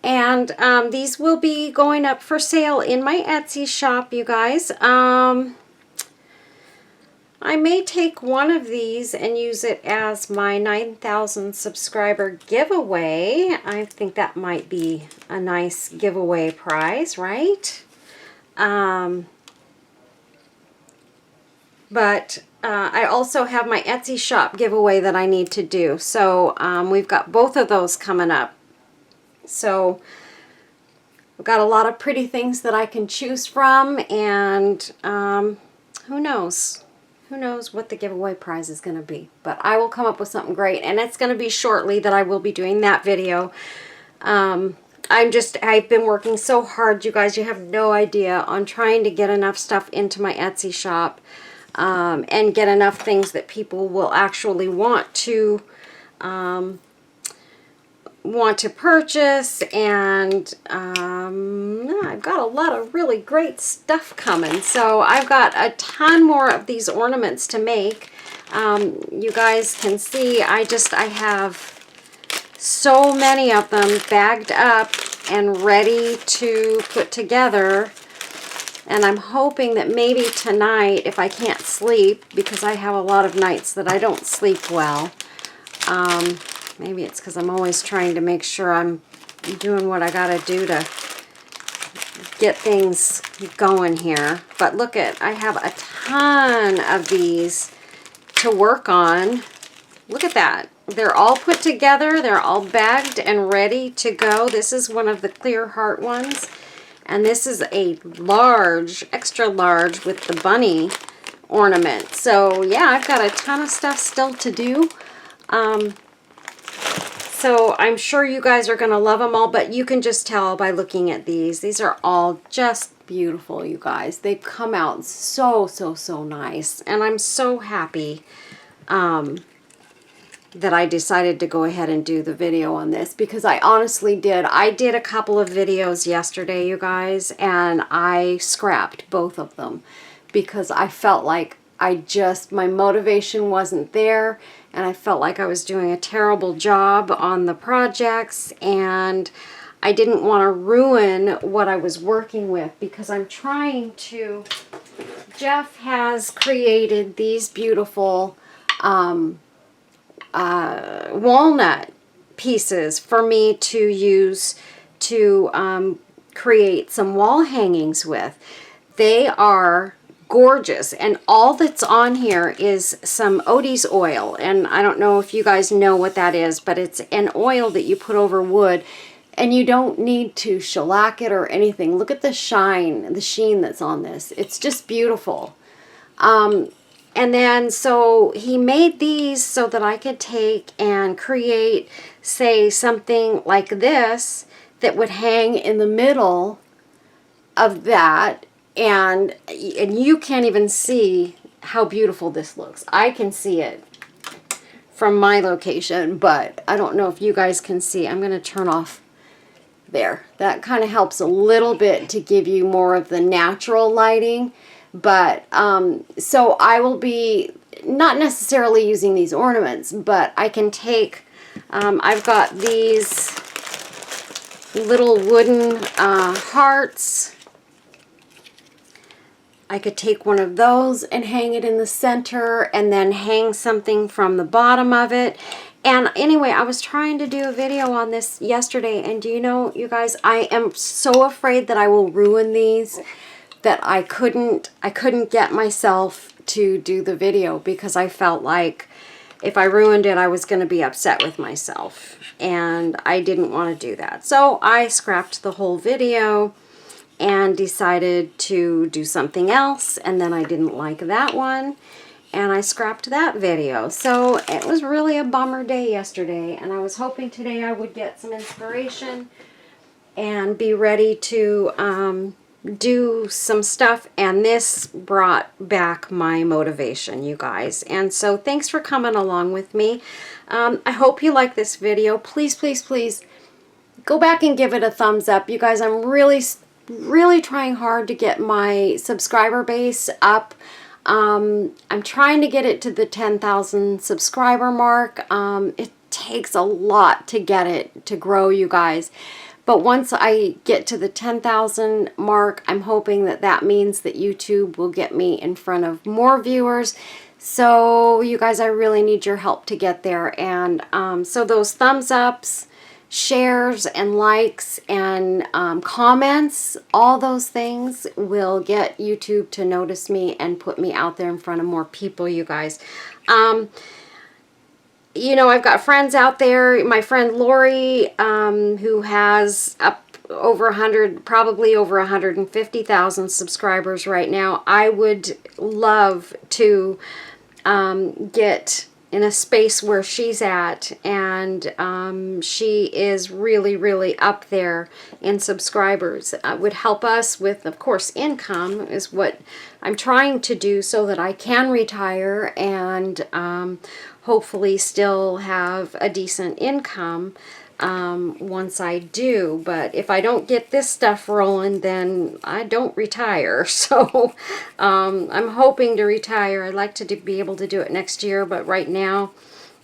Speaker 1: And these will be going up for sale in my Etsy shop, you guys. I may take one of these and use it as my 9,000 subscriber giveaway. I think that might be a nice giveaway prize, right? But I also have my Etsy shop giveaway that I need to do. So we've got both of those coming up. So I've got a lot of pretty things that I can choose from, and who knows? Who knows what the giveaway prize is going to be. But I will come up with something great, and it's going to be shortly that I will be doing that video. I've been working so hard, you guys, you have no idea, on trying to get enough stuff into my Etsy shop and get enough things that people will actually want to purchase, and I've got a lot of really great stuff coming. So I've got a ton more of these ornaments to make. You guys can see I have so many of them bagged up and ready to put together, and I'm hoping that maybe tonight, if I can't sleep, because I have a lot of nights that I don't sleep well, maybe it's because I'm always trying to make sure I'm doing what I gotta do to get things going here. But look at, I have a ton of these to work on. Look at that. They're all put together. They're all bagged and ready to go. This is one of the clear heart ones. And this is a large, extra large with the bunny ornament. So yeah, I've got a ton of stuff still to do. So I'm sure you guys are going to love them all, but you can just tell by looking at these. These are all just beautiful, you guys. They've come out so, so, so nice. And I'm so happy that I decided to go ahead and do the video on this, because I honestly did. I did a couple of videos yesterday, you guys, and I scrapped both of them because I felt like my motivation wasn't there, and I felt like I was doing a terrible job on the projects, and I didn't want to ruin what I was working with, because I'm trying to, Jeff has created these beautiful walnut pieces for me to use to create some wall hangings with. They are gorgeous, and all that's on here is some Odie's oil, and I don't know if you guys know what that is, but it's an oil that you put over wood, and you don't need to shellac it or anything. Look at the shine, the sheen that's on this. It's just beautiful. And then, so he made these so that I could take and create, say, something like this that would hang in the middle of that. And you can't even see how beautiful this looks. I can see it from my location, but I don't know if you guys can see. I'm going to turn off there. That kind of helps a little bit to give you more of the natural lighting. But so I will be not necessarily using these ornaments, but I can take, I've got these little wooden hearts. I could take one of those and hang it in the center, and then hang something from the bottom of it. And anyway, I was trying to do a video on this yesterday, and do you know, you guys, I am so afraid that I will ruin these, that I couldn't get myself to do the video, because I felt like if I ruined it, I was going to be upset with myself, and I didn't want to do that. So I scrapped the whole video and decided to do something else, and then I didn't like that one, and I scrapped that video. So it was really a bummer day yesterday, and I was hoping today I would get some inspiration and be ready to do some stuff, and this brought back my motivation, you guys. And so thanks for coming along with me. I hope you like this video. Please, please, please go back and give it a thumbs up, you guys. I'm really trying hard to get my subscriber base up. I'm trying to get it to the 10,000 subscriber mark. It takes a lot to get it to grow, you guys. But once I get to the 10,000 mark, I'm hoping that that means that YouTube will get me in front of more viewers. So you guys, I really need your help to get there. And so those thumbs ups, shares, and likes, and comments, all those things will get YouTube to notice me and put me out there in front of more people, you guys. You know, I've got friends out there. My friend Lori, who has up over 100, probably over 150,000 subscribers right now. I would love to get in a space where she's at, and she is really up there in subscribers. Would help us with, of course, income is what I'm trying to do, so that I can retire and hopefully still have a decent income once I do. But if I don't get this stuff rolling, then I don't retire. So I'm hoping to retire. I'd like to be able to do it next year, but right now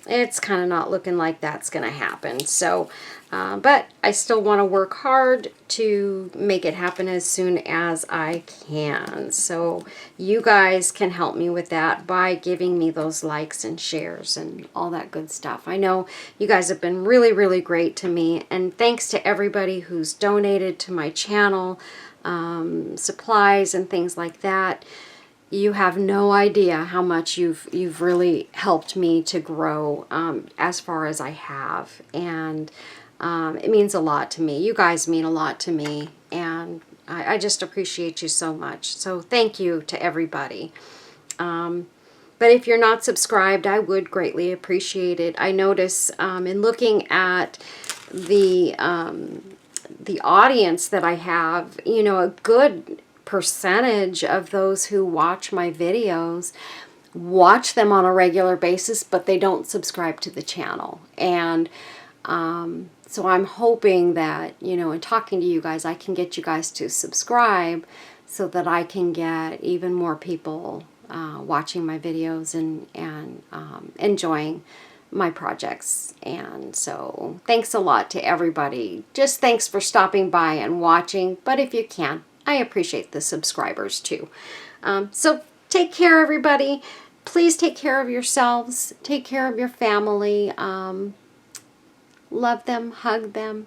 Speaker 1: it's kind of not looking like that's going to happen. So but I still want to work hard to make it happen as soon as I can. So you guys can help me with that by giving me those likes and shares and all that good stuff. I know you guys have been really great to me, and thanks to everybody who's donated to my channel. supplies and things like that. You have no idea how much you've really helped me to grow as far as I have, and it means a lot to me. You guys mean a lot to me, and I just appreciate you so much. So thank you to everybody. But if you're not subscribed, I would greatly appreciate it. I notice in looking at the audience that I have, you know, a good percentage of those who watch my videos watch them on a regular basis, but they don't subscribe to the channel. And so I'm hoping that, you know, in talking to you guys, I can get you guys to subscribe so that I can get even more people watching my videos and enjoying my projects. And so thanks a lot to everybody. Just thanks for stopping by and watching. But if you can, I appreciate the subscribers too. So take care, everybody. Please take care of yourselves. Take care of your family. Love them, hug them.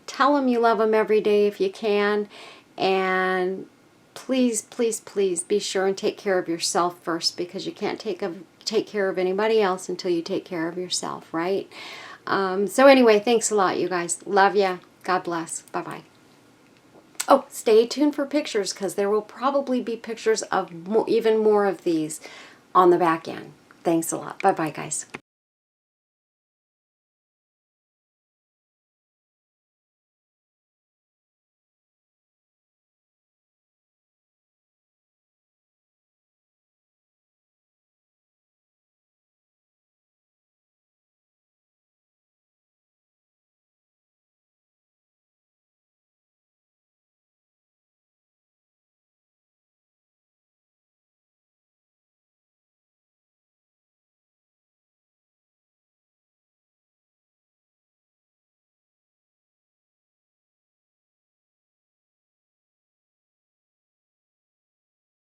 Speaker 1: Tell them you love them every day if you can. And please, please, please be sure and take care of yourself first, because you can't take care of anybody else until you take care of yourself, right? So anyway, thanks a lot, you guys. Love ya. God bless. Bye-bye. Oh, stay tuned for pictures, because there will probably be pictures of even more of these on the back end. Thanks a lot. Bye-bye, guys.